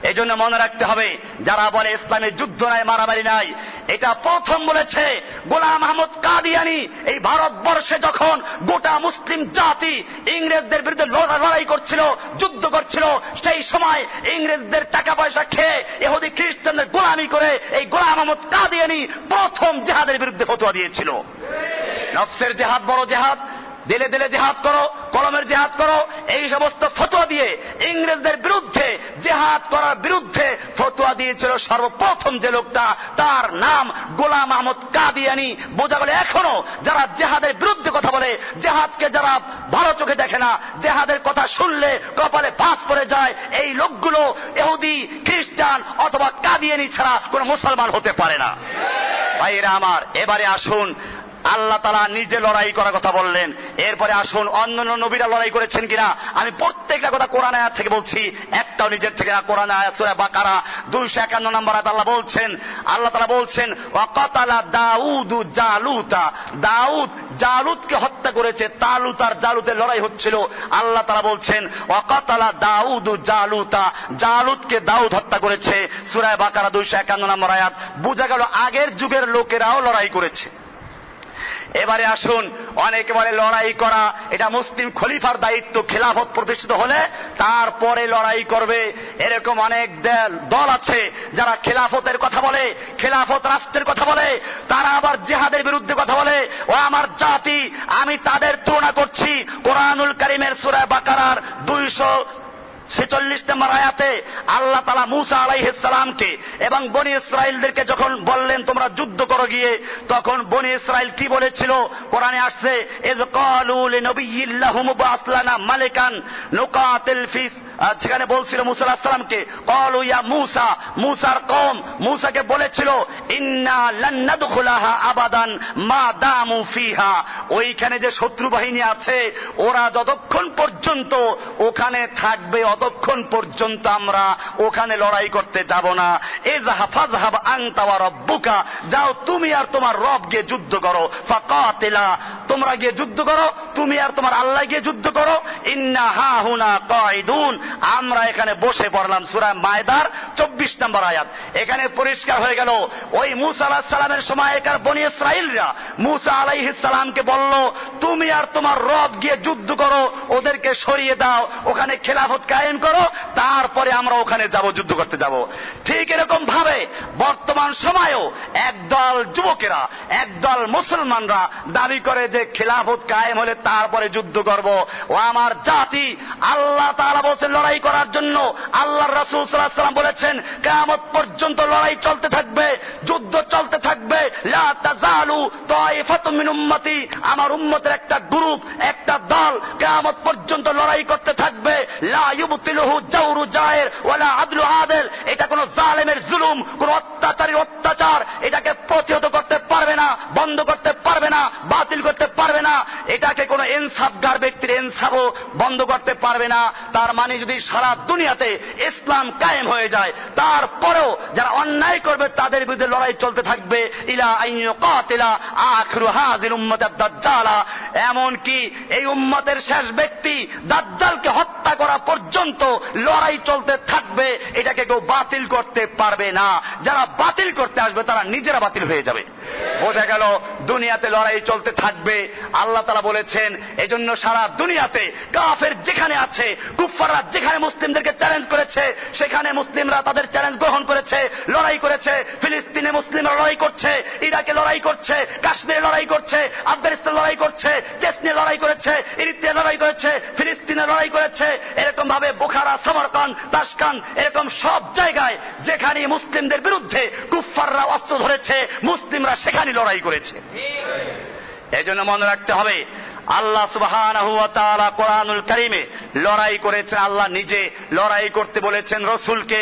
এই জন্য মনে রাখতে হবে, যারা বলে ইসলামে যুদ্ধ নাই, মারামারি নাই, এটা প্রথম বলেছে গোলাম আহমদ কাদিয়ানী। এই ভারতবর্ষে যখন গোটা মুসলিম জাতি ইংরেজদের বিরুদ্ধে লড়াই করছিল, যুদ্ধ করছিল, সেই সময় ইংরেজদের টাকা পয়সা খেয়ে ইহুদি খ্রিস্টানদের গোলামি করে এই গোলাম আহমদ কাদিয়ানী প্রথম জিহাদের বিরুদ্ধে ফতোয়া দিয়েছিল। নফসের জিহাদ বড় জিহাদ, দিলে দিলে জিহাদ করো, কলমের জিহাদ করো, এই সমস্ত ফতোয়া দিয়ে ইংরেজদের বিরুদ্ধে জিহাদ করার বিরুদ্ধে ফতোয়া দিয়েছিল সর্বপ্রথম যে লোকটা, তার নাম গোলাম আহমদ কাদিয়ানী। বোঝা গেল এখনো যারা জিহাদের বিরুদ্ধে কথা বলে, জিহাদকে যারা ভালো চোখে দেখে না, জিহাদের কথা শুনলে কপালে ভাঁজ পড়ে যায়, এই লোকগুলো ইহুদি, খ্রিস্টান অথবা কাদিয়ানী ছাড়া কোনো মুসলমান হতে পারে না। ভাইরা আমার, এবারে আসুন, আল্লাহ তাআলা নিজে লড়াই করার কথা বললেন। এরপরে আসুন, অন্যান্য নবীরা লড়াই করেছেন কিনা। আমি প্রত্যেকটা কথা কোরআন আয়াত থেকে বলছি, একটাও নিজের থেকে না। কোরআন আয়াত সূরা বাকারা 251 নম্বর আয়াত আল্লাহ তাআলা বলছেন, ওয়াকাতালা দাউদু জালুতা, দাউদ জালুতকে হত্যা করেছে। তালুত আর জালুতের লড়াই হচ্ছিল। আল্লাহ তাআলা বলছেন, ওয়াকাতালা দাউদু জালুতা, জালুতকে দাউদ হত্যা করেছে। সূরা বাকারা 251 নম্বর আয়াত। বোঝা গেল আগের যুগের লোকেরাও লড়াই করেছে। এবারে আসুন, অনেকে বলে লড়াই করা এটা মুসলিম খলিফার দায়িত্ব, খেলাফত প্রতিষ্ঠিত হলে তারপরে লড়াই করবে। এরকম অনেক দল আছে যারা খেলাফতের কথা বলে, খেলাফত রাষ্ট্রের কথা বলে, তারা আবার জিহাদের বিরুদ্ধে কথা বলে। ও আমার জাতি, আমি তাদের তুলনা করছি কোরআনুল কারীমের সূরা বাকারার 246 নম্বর আয়াতে আল্লাহ তাআলা মূসা আলাইহিস সালামকে এবং বনি ইসরাইলদেরকে যখন বললেন তোমরা যুদ্ধ করো গিয়ে, তখন বনি ইসরাইল কি বলেছিল? কোরআনে আসছে, ইয ক্বালু লিনবিয়্যিল্লাহু মুবআস লানা মালিকান নুকাতিল ফিস, সেখানে বলছিল মূসা আলাইহিস সালামকে, ক্বালু ইয়া মূসা, মূসার কওম মূসাকে বলেছিল, ইন্না লান নাদখুলাহা আবাদান মা দামু ফিহা, ওইখানে যে শত্রু বাহিনী আছে ওরা যতক্ষণ পর্যন্ত ওখানে থাকবে ততক্ষণ পর্যন্ত আমরা ওখানে লড়াই করতে যাব না। ইযহাব ফাযহাব আনতা ওয়া রাব্বুকা, যাও তুমি আর তোমার রব গিয়ে যুদ্ধ করো। ফাকাতিলা, তোমরা গিয়ে যুদ্ধ করো, তুমি আর তোমার আল্লাহ গিয়ে যুদ্ধ করো। ইন্না হাহুনা কাঈদুন, আমরা এখানে বসে পড়লাম। সূরা মায়দার 24 নম্বর আয়াত। এখানে পরিষ্কার হয়ে গেল, ওই মূসা আলাইহিস সালামের সময় একার বনি ইসরাইলরা মূসা আলাইহিস সালামকে বলল, তুমি আর তোমার রব গিয়ে যুদ্ধ করো, ওদেরকে সরিয়ে দাও, ওখানে খেলাফত কায়েম করো, তারপরে আমরা ওখানে যাব, যুদ্ধ করতে যাব। ঠিক এরকম ভাবে বর্তমান সময়েও একদল যুবকেরা, একদল মুসলমানরা দাবি করে যে খিলাফত কায়েম হলে তারপরে যুদ্ধ করব। ও আমার জাতি, আল্লাহ তাআলা বলেছেন লড়াই করার জন্য। আল্লাহর রাসূল সাল্লাল্লাহু আলাইহি ওয়াসাল্লাম বলেছেন কিয়ামত পর্যন্ত লড়াই চলতে থাকবে, যুদ্ধ চলতে থাকবে। লা তাজালু তাইফাতুম মিন উম্মতি, আমার উম্মতের একটা গ্রুপ, একটা দল কিয়ামত পর্যন্ত লড়াই করতে থাকবে। লা ইউবতিলুহু জাওরু জায়ের ওয়ালা আদলু আদিল, এটা কোন জালেমের জুলুম, কোন অত্যাচারীর অত্যাচার এটাকে প্রতিহত করতে পারবে না, বন্ধ করতে পারবে না, বাতিল করতে পারবে না। এটাকে কোন ইনসাফগার ব্যক্তির ইনসাফও বন্ধ করতে পারবে না। তার মানে যদি সারা দুনিয়াতে ইসলাম কায়েম হয়ে যায়, তারপরেও যারা অন্যায় করবে তাদের বিরুদ্ধে লড়াই চলতে থাকবে। ইলা আইয়ুকাতিলা আখিরু হাযিল উম্মাতাদ দাজ্জালা, এমন কি এই উম্মতের শেষ ব্যক্তি দাজ্জালকে হত্যা করা পর্যন্ত লড়াই চলতে থাকবে। এটাকে কেউ বাতিল করতে পারবে না। যারা বাতিল করতে আসবে তারা নিজেরা বাতিল হয়ে যাবে। বোঝা গেল দুনিয়াতে লড়াই চলতে থাকবে। আল্লাহ তাআলা বলেছেন এজন্য সারা দুনিয়াতে কাফের যেখানে আছে, কুফফাররা যেখানে মুসলিমদেরকে চ্যালেঞ্জ করেছে সেখানে মুসলিমরা তাদের চ্যালেঞ্জ গ্রহণ করেছে, লড়াই করেছে। ফিলিস্তিনে মুসলিমরা লড়াই করছে, ইরাকে লড়াই করছে, কাশ্মীরে লড়াই করছে, আফগানিস্তানে লড়াই করছে, চেচনিয়া লড়াই করেছে, ইরিত্রিয়া লড়াই করেছে, ফিলিস্তিনে লড়াই করেছে। এরকম ভাবে বুখারা, সামারকান্দ, তাশকান্দ, এরকম সব জায়গায় যেখানে মুসলিমদের বিরুদ্ধে কুফফাররা অস্ত্র ধরেছে, মুসলিমরা সেখানে লড়াই করেছে। এই জন্য মনে রাখতে হবে আল্লাহ সুবহানাহু ওয়া তাআলা কোরআনুল কারীমে লড়াই করেছেন। আল্লাহ নিজে লড়াই করতে বলেছেন, রাসূলকে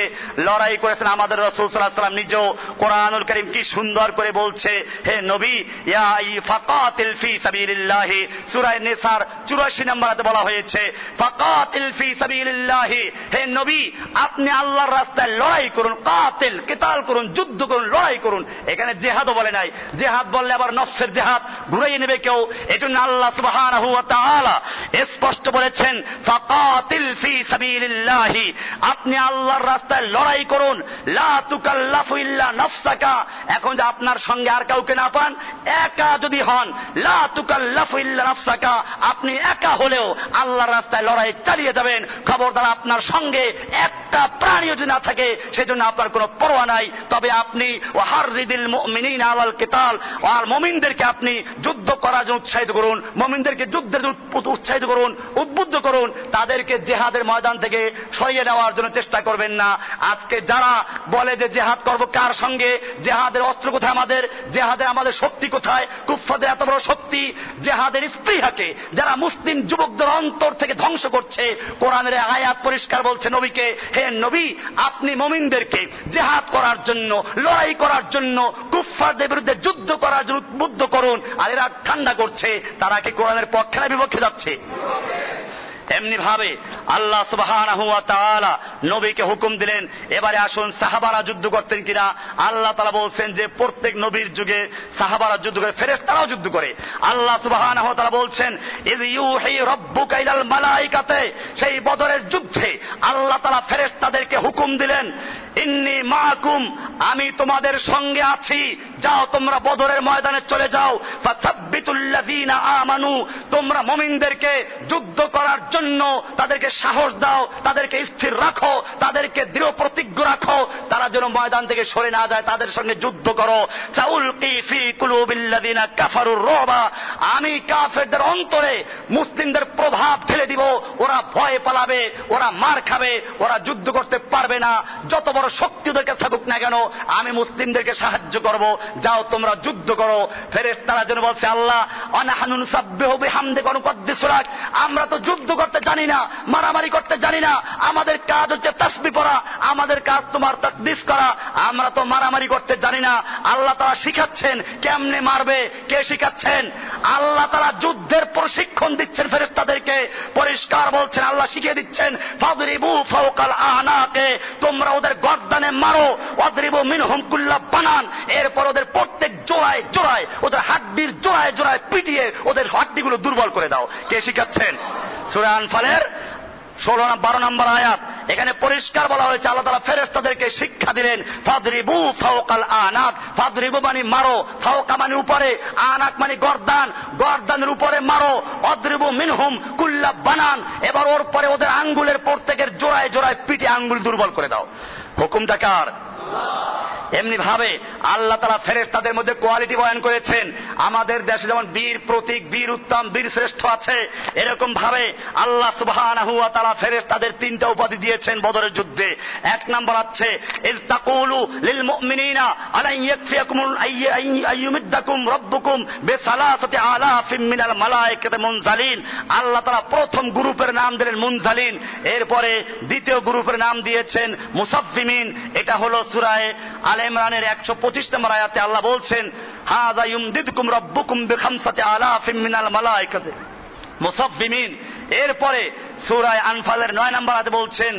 লড়াই করেছেন। আমাদের রাসূল সাল্লাল্লাহু আলাইহি ওয়াসাল্লাম নিজেও কোরআনুল কারীম কি সুন্দর করে বলছে, হে নবী ইয়া ফাকাতিল ফি সাবিলিল্লাহি, সূরা নিসার 84 নম্বর আয়াতে বলা হয়েছে ফাকাতিল ফি সাবিলিল্লাহি, হে নবী আপনি আল্লাহর রাস্তায় লড়াই করুন। কাতিল, কিতাল করুন, যুদ্ধ করুন, লড়াই করুন। এখানে জিহাদও বলে নাই। জিহাদ বললে আবার নফসের জিহাদ ঘুরাইয়ে নেবে কেউ। এজন্য আল্লাহ সুবহানাহু ওয়া তাআলা স্পষ্ট বলেছেন ফাকাতিল ফি সাবিলিল্লাহি, আপনি আল্লাহর রাস্তায় লড়াই করুন। লা তুকাল্লাফু ইল্লা নাফসাকা, এখন যে আপনার সঙ্গে আর কাউকে না পান, একা যদি হন, লা তুকাল্লাফু ইল্লা নাফসাকা, আপনি একা হলেও আল্লাহর রাস্তায় লড়াই চালিয়ে যাবেন। খবরদার আপনার সঙ্গে একটা প্রাণীও যদি না থাকে সেজন্য আপনার কোনো পরোয়া নাই। তবে আপনি ওয়াহাররিদিল মুমিনিনা আলাল কিতাল, আর মুমিনদেরকে আপনি যুদ্ধ করার জন্য উৎসাহিত করুন, মুমিনদেরকে যুদ্ধের জন্য উৎসাহিত করুন, উদ্বুদ্ধ করুন। তাদেরকে জিহাদের ময়দান থেকে সরিয়ে নেওয়ার জন্য চেষ্টা করবেন না। আজকে যারা বলে যে জিহাদ করব কার সঙ্গে, জিহাদের অস্ত্র কোথায়, আমাদের জিহাদের আমাদের শক্তি কোথায়, কুফফারদের এত বড় শক্তি, জিহাদের স্পৃহাকে যারা মুসলিম যুবকদের অন্তর থেকে ধ্বংস করছে। কোরআনের আয়াত পরিষ্কার বলছে নবীকে, হে নবী আপনি মুমিনদেরকে জিহাদ করার জন্য, লড়াই করার জন্য, কুফফারদের বিরুদ্ধে যুদ্ধ করার জন্য উদ্বুদ্ধ করুন। আর এরা ঠান্ডা করছে, তারা কি কোরআনের পক্ষে না বিপক্ষে যাচ্ছে? এমনি ভাবে আল্লাহ সুবহানাহু ওয়া তাআলা নবীকে হুকুম দিলেন। এবারে আসুন সাহাবারা যুদ্ধ করতেন কিনা। আল্লাহ তাআলা বলছেন যে প্রত্যেক নবীর যুগে সাহাবারা যুদ্ধ করে, ফেরেশতারাও যুদ্ধ করে। আল্লাহ সুবহানাহু ওয়া তাআলা বলছেন ইয ইউহি রাব্বুকা ইলাল মালাইকাতে, সেই বদরের যুদ্ধে আল্লাহ তাআলা ফেরেশতাদেরকে হুকুম দিলেন ইন্নী মাআকুম, আমি তোমাদের সঙ্গে আছি, যাও তোমরা বদরের ময়দানে চলে যাও। ফাসাব্বিতুল্লাযীনা আমানু, তোমরা মুমিনদেরকে যুদ্ধ করার জন্য তাদেরকে সাহস দাও, তাদেরকে স্থির রাখো, তাদেরকে দৃঢ় প্রতিজ্ঞ রাখো, তারা যেন ময়দান থেকে সরে না যায়, তাদের সঙ্গে যুদ্ধ করো। সাউলকি ফি কুলুবিল্লাযীনা কাফারুর রুবা, আমি কাফেরদের অন্তরে মুসলিমদের প্রভাব ঢেলে দিব, ওরা ভয় পালাবে, ওরা মার খাবে, ওরা যুদ্ধ করতে পারবে না। যত বড় শক্তি ওদেরকে থাকুক না কেন, আমি মুসলিমদেরকে সাহায্য করব, যাও তোমরা যুদ্ধ করো। ফেরেশতারা যেন বলছে আল্লাহ আনাহানু নুসাব্বিহু বিহামদিকা ওয়া নুকদ্দিসু লাক, আমরা তো যুদ্ধ করতে জানি না, মারামারি করতে জানি না, আমাদের কাজ হচ্ছে তাসবিহ পড়া, আমাদের কাজ তোমার তাকদিস করা, আমরা তো মারামারি করতে জানি না। আল্লাহ তাআলা শিখাচ্ছেন কেমনে মারবে, কে শিখাচ্ছেন? আল্লাহ তাআলা যুদ্ধের প্রশিক্ষণ দিচ্ছেন ফেরেশতাদেরকে, পরিষ্কার বলছেন আল্লাহ শিখিয়ে দিচ্ছেন ফাদরিবু ফাওকাল আনাকে, তোমরা ওদের গর্দানে মারো, ওয়াদরিবু মিনহুম কুল্লা বানান, এরপর ওদের প্রত্যেক জোড়ায় জোড়ায়, ওদের হাড্ডির জোড়ায় জোড়ায় পিটিয়ে ওদের হাড্ডিগুলো দুর্বল করে দাও। কে শিখাচ্ছেন? সূরা আনফালের 16-12 নম্বর আয়াত, এখানে পরিষ্কার বলা হয়েছে আল্লাহ তাআলা ফেরেশতাদেরকে শিক্ষা দিলেন ফাদরিবু ফাওকাল আনাক, ফাদরিবু মানে মারো, ফাওকা মানে উপরে, আনাক মানে গর্দান, গর্দানের উপরে মারো, অদরিবু মিনহুম কুল্লা বানান, এবার ওর পরে ওদের আঙ্গুলের প্রত্যেকের জোড়ায় জোড়ায় পিটে আঙ্গুল দুর্বল করে দাও। হুকুমটা কার? এমনি ভাবে আল্লাহ তাআলা ফেরেশতাদের মধ্যে কোয়ালিটি বয়ান করেছেন। আমাদের দেশে যেমন বীর প্রতীক, বীর উত্তম, বীর শ্রেষ্ঠ আছে, এরকম ভাবে আল্লাহ সুবহানাহু ওয়া তাআলা ফেরেশতাদের তিনটা উপাধি দিয়েছেন বদরের যুদ্ধে। এক নাম্বার আছে ইয তাকুলু লিল মুমিনিনা আলা ইয়াকফিয়াকুম আইয়ুমিদ্দাকুম রাব্বুকুম বিসালাসাতি আলাফিম মিনাল মালায়েকাতি মুনজালিন। আল্লাহ তাআলা প্রথম গ্রুপের নাম দিলেন মুনজালিন, এরপরে দ্বিতীয় গ্রুপের নাম দিয়েছেন মুসাফফিমিন। এটা হলো সূরা আলে ইমরানের 125 নম্বর আয়াতে আল্লাহ বলছেন হাযা ইউমদিদকুম রাব্বুকুম বিখামসাতি আলাফিম মিনাল মালায়েকাতি মুসাফফিমিন। এরপরে সূরা আনফালের 9 নম্বর আয়াতে বলছেন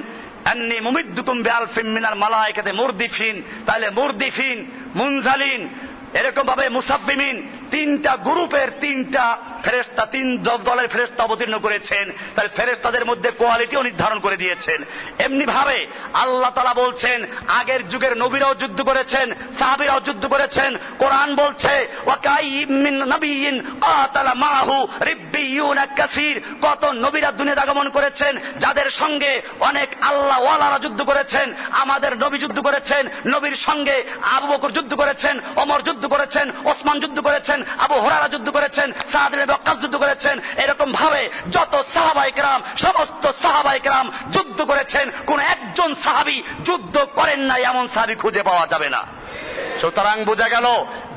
আন্নী মুমিদ্দুকুম বিআলফিম মিনাল মালায়েকাতি মুরদিফিন। তাহলে মুরদিফিন, মুনজালিন, এরকম ভাবে মুসাফফিমিন, তিনটা গ্রুপের তিনটা ফেরেশতা, তিন দলের ফেরেশতা অবতীর্ণ করেছেন। তাই ফেরেশতাদের মধ্যে কোয়ালিটিও নির্ধারণ করে দিয়েছেন। এমনি ভাবে আল্লাহ তাআলা বলছেন আগের যুগের নবীরাও যুদ্ধ করেছেন, সাহাবীরাও যুদ্ধ করেছেন। কোরআন বলছে ওয়াকাইয়িম মিন নাবিয়্যিন কাতালা মাহু রিব্বিয়ুনা কাসীর। কত নবীরা দুনিয়াতে আগমন করেছেন যাদের সঙ্গে অনেক আল্লাহ ওয়ালারা যুদ্ধ করেছেন। আমাদের নবী যুদ্ধ করেছেন, নবীর সঙ্গে আবু বকর যুদ্ধ করেছেন, ওমর যুদ্ধ করেছেন, ওসমান যুদ্ধ করেছেন, আবু হুরায়রা যুদ্ধ করেছেন, সাদ ইবনে ওয়াক্কাস যুদ্ধ করেছেন। এরকম ভাবে যত সাহাবায়ে কেরাম, সমস্ত সাহাবায়ে কেরাম যুদ্ধ করেছেন। কোন একজন সাহাবী যুদ্ধ করেন না এমন সাহাবী খুঁজে পাওয়া যাবে না। সুতরাং বোঝা গেল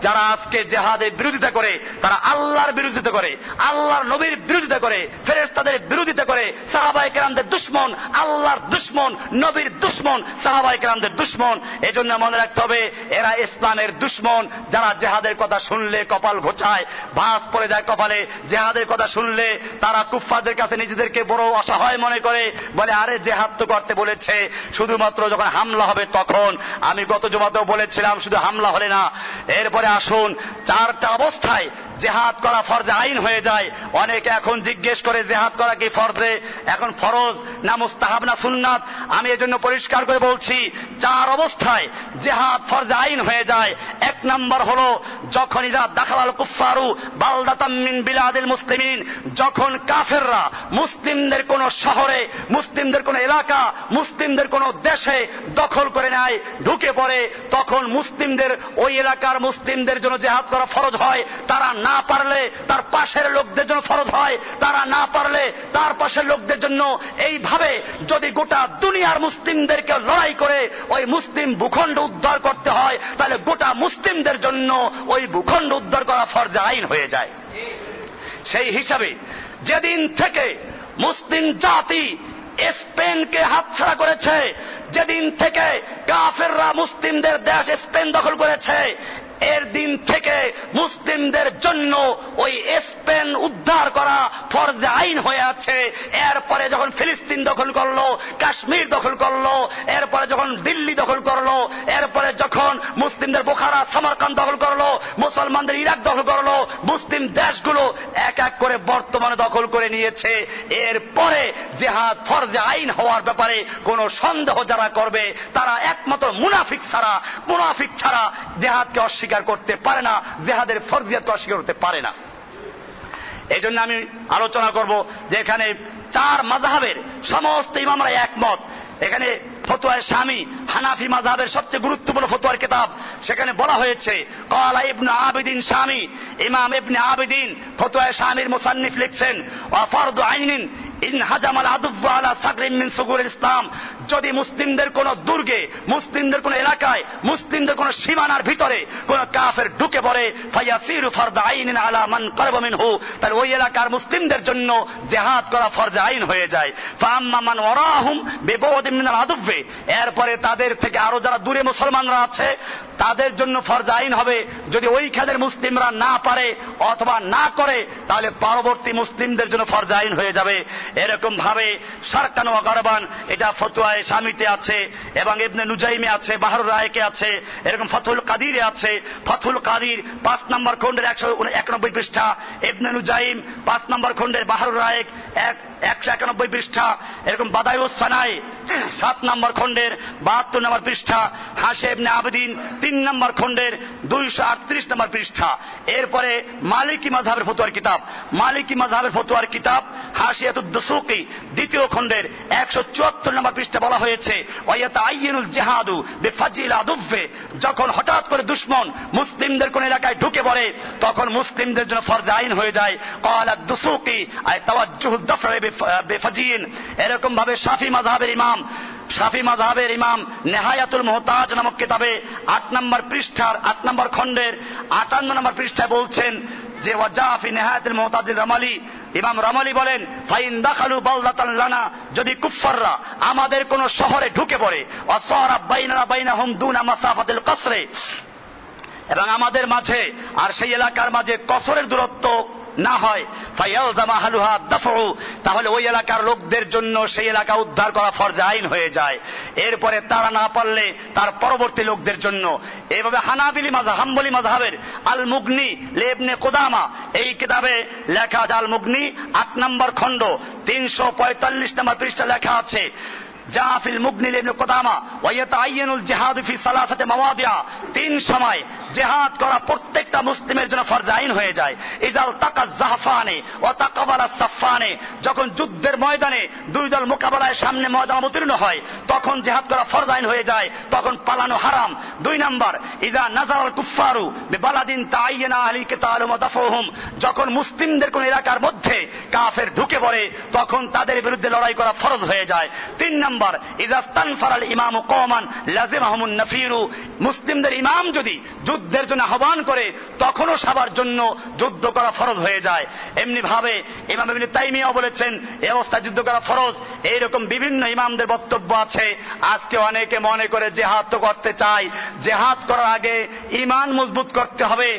যারা আজকে জিহাদের বিরোধিতা করে তারা আল্লাহর বিরোধিতা করে, আল্লাহর নবীর বিরোধিতা করে, ফেরেশতাদের বিরোধিতা করে, সাহাবায়ে কেরামদের দুশমন, আল্লাহর দুশমন, নবীর দুশমন, সাহাবায়ে কেরামদের দুশমন। এজন্য মনে রাখতে হবে এরা ইসলামের দুশমন। যারা জিহাদের কথা শুনলে কপাল ঘোচায়, ভাঁজ পড়ে যায় কপালে, জিহাদের কথা শুনলে তারা কুফফারদের কাছে নিজেদেরকে বড় অসহায় মনে করে, বলে আরে জিহাদ তো করতে বলেছে, শুধুমাত্র যখন হামলা হবে তখন। আমি গত জুমাতেও বলেছিলাম শুধু হামলা হলে না, এরপরে আসুন চারটা অবস্থায় জিহাদ করা ফরজে আইন হয়ে যায়। অনেকে এখন জিজ্ঞেস করে জিহাদ করা কি ফরজে, এখন ফরজ না মুস্তাহাব না সুন্নাত? আমি এজন্য পরিষ্কার করে বলছি চার অবস্থায় জিহাদ ফরজে আইন হয়ে যায়। এক নাম্বার হলো যখন ইযা দাখালাল কুফফারু বালদাতাম মিন বিলাদিল মুসলিমিন, যখন কাফেররা মুসলিমদের কোন শহরে, মুসলিমদের কোন এলাকা, মুসলিমদের কোন দেশে দখল করে নেয়, ঢুকে পড়ে, তখন মুসলিমদের ওই এলাকার মুসলিমদের জন্য জিহাদ করা ফরজ হয়। তারা না পারলে তার পাশের লোকদের জন্য ফরজ হয়, তারা না পারলে তার পাশের লোকদের জন্য। এইভাবে যদি গোটা দুনিয়ার মুসলিমদেরকে লড়াই করে ওই মুসলিম ভূখণ্ড উদ্ধার করতে হয়, তাহলে গোটা মুসলিমদের জন্য ওই ভূখণ্ড উদ্ধার করা ফরজে আইন হয়ে যায়। সেই হিসাবে যেদিন থেকে মুসলিম জাতি স্পেনকে হাতছাড়া করেছে, যেদিন থেকে কাফেররা মুসলিমদের দেশ স্পেন দখল করেছে, এর দিন থেকে মুসলিমদের জন্য ওই স্পেন উদ্ধার করা ফরজে আইন হয়ে আছে। এরপরে যখন ফিলিস্তিন দখল করলো, কাশ্মীর দখল করলো, এরপরে যখন দিল্লি দখল করলো, এরপরে যখন মুসলিমদের বোখারা সামারকান্দ দখল করলো, মুসলমানদের ইরাক দখল করলো, মুসলিম দেশগুলো এক এক করে বর্তমানে দখল করে নিয়েছে। এরপরে জিহাদ ফরজে আইন হওয়ার ব্যাপারে কোন সন্দেহ যারা করবে তারা একমাত্র মুনাফিক ছাড়া জিহাদকে অস্বীকার করতে পারে না, জিহাদের ফরজিয়াতকে অস্বীকার করতে পারে না। এই জন্য আমি আলোচনা করব যে এখানে চার মাযহাবের সমস্ত ইমামরা একমত। এখানে ফতোয়া শামী, হানাফি মাযহাবের সবচেয়ে গুরুত্বপূর্ণ ফতোয়ার কিতাব, সেখানে বলা হয়েছে ক্বালা ইবনে আবিদিন শামী, ইমাম ইবনে আবিদিন ফতোয়া শামীর মুসান্নিফ লিখছেন ওয়া ফারদু আইনিন ইন হাজামাল আদুফ আলা সাগরিন মিন সুগুরিল ইসলাম, যদি মুসলিমদের কোন দুর্গে, মুসলিমদের কোন এলাকায়, মুসলিমদের কোন সীমানার ভিতরে কোন কাফের ঢুকে পড়ে, ফায়াসিরু ফারদু আইনিন আলা মান কারবা মিনহু, তাহলে ওই এলাকার মুসলিমদের জন্য জিহাদ করা ফরজে আইন হয়ে যায়। ফাআম্মা মান ওয়ারাহুম বিবুদিন মিনাল আদুফ, এরপরে তাদের থেকে আরো যারা দূরে মুসলমানরা আছে তাদের জন্য ফরজে আইন হবে। যদি ওইখানের মুসলিমরা না পারে অথবা না করে, তাহলে পরবর্তী মুসলিমদের জন্য ফরজে আইন হয়ে যাবে। এরকম ভাবে সারকান ওয়া গারবান, এটা ফতোয়ায়ে শামীতে আছে এবং ইবনে নুজাইমে আছে, বাহরুর রায়কে আছে, এরকম ফাথুল কাদিরে আছে। ফাথুল কাদির 5 নম্বর খণ্ডের 191 পৃষ্ঠা, ইবনে নুজাইম 5 নম্বর খণ্ডের বাহরুর রায়েক 191 পৃষ্ঠা, এরকম বাদায়ুস সানাই 7 নম্বর খণ্ডের 72 নম্বর পৃষ্ঠা, হাশিয়া ইবনে আবেদিন 3 নম্বর খণ্ডের 238 নম্বর পৃষ্ঠা। এরপরে মালিকি মাযহাবের ফতোয়ার কিতাব, মালিকি মাযহাবের ফতোয়ার কিতাব হাশিয়াতুদ দুসুকি 2য় খণ্ডের 174 নম্বর পৃষ্ঠা বলা হয়েছে ওয়ায়াতাআইয়ানুল জিহাদু বিফাজিল আদুফে, যখন হঠাৎ করে দুশমন মুসলিমদের কোন এলাকায় ঢুকে পড়ে তখন মুসলিমদের জন্য ফরজ আইন হয়ে যায়। ক্বালা দুসুকি আই তাওয়াজ্জুহু দাফর বিফাজিন। এরকম ভাবে শাফি মাযহাবের ইমাম নেহায়াতুল মুহতাজ নামক কিতাবে 8 নম্বর পৃষ্ঠার 8 নম্বর খণ্ডের 58 নম্বর পৃষ্ঠায় বলছেন যে ওয়াজাফি নেহায়াতুল মুহতাজির রামালি, ইমাম রামালি বলেন ফাইন দাখালু বালদাতান লানা, যদি কুফফাররা আমাদের কোন শহরে ঢুকে পড়ে ওয়াসারা বাইনানা বাইনাহুম দুনা মাসাফাতিল কসরে, এবং আমাদের মাঝে আর সেই এলাকার মাঝে কসরের দূরত্ব না হয়, ফায়ালজামা হালুহা দাফউ, তাহলে ওই এলাকার লোকদের জন্য সেই এলাকা উদ্ধার করা ফরজ আইন হয়ে যায়। এরপরে তারা না পারলে তার পরবর্তী লোকদের জন্য। এইভাবে হাম্বলি মাযহাবের আল মুগনি ইবনে কুদামা, এই কিতাবে লেখা আছে, আল মুগনি 8 নম্বর খণ্ড 345 নম্বর পৃষ্ঠা লেখা আছে জাফিল মুগনি ইবনে কুদামা ওয়ায়াতাআইয়ানুল জিহাদু ফি সালাসাতি মাওয়াদিআ, 3 সময় জিহাদ করা প্রত্যেকটা মুসলিমের জন্য ফরজ আইন হয়ে যায়। ইজাল তাকাজ জাহফানে ওয়া তাকাবালাস সাফানে, যখন যুদ্ধের ময়দানে দুই দল মোকাবেলায় সামনে ময়দান অবতীর্ণ হয় তখন জিহাদ করা ফরজ আইন হয়ে যায়, তখন পালানো হারাম। 2 নম্বর ইজা নাযারাল কুফফারু বিবালাদিন তাআয়্যানা আহলি কিতালুম ওয়া দাফউহুম, যখন মুসলিমদের কোন এলাকার মধ্যে কাফের ঢুকে পড়ে তখন তাদের বিরুদ্ধে লড়াই করা ফরজ হয়ে যায়। 3 নম্বর ইজা ইস্তানফারাল ইমামু কওমান লাযিমাহুমুন নাফিরু, মুসলিমদের ইমাম যদি যুদ্ধের জন্য আহ্বান করে তখনও সবার জন্য যুদ্ধ করা ফরজ হয়ে যায়। এমনি ভাবে ইমাম ইবনে তাইমিয়া বলেছেন এই অবস্থায় যুদ্ধ করা ফরজ। এইরকম বিভিন্ন ইমামদের বক্তব্য আছে। আজকে অনেকে মনে করে জিহাদ তো করতে চায়, জিহাদ করার আগে ঈমান মজবুত করতে হবে,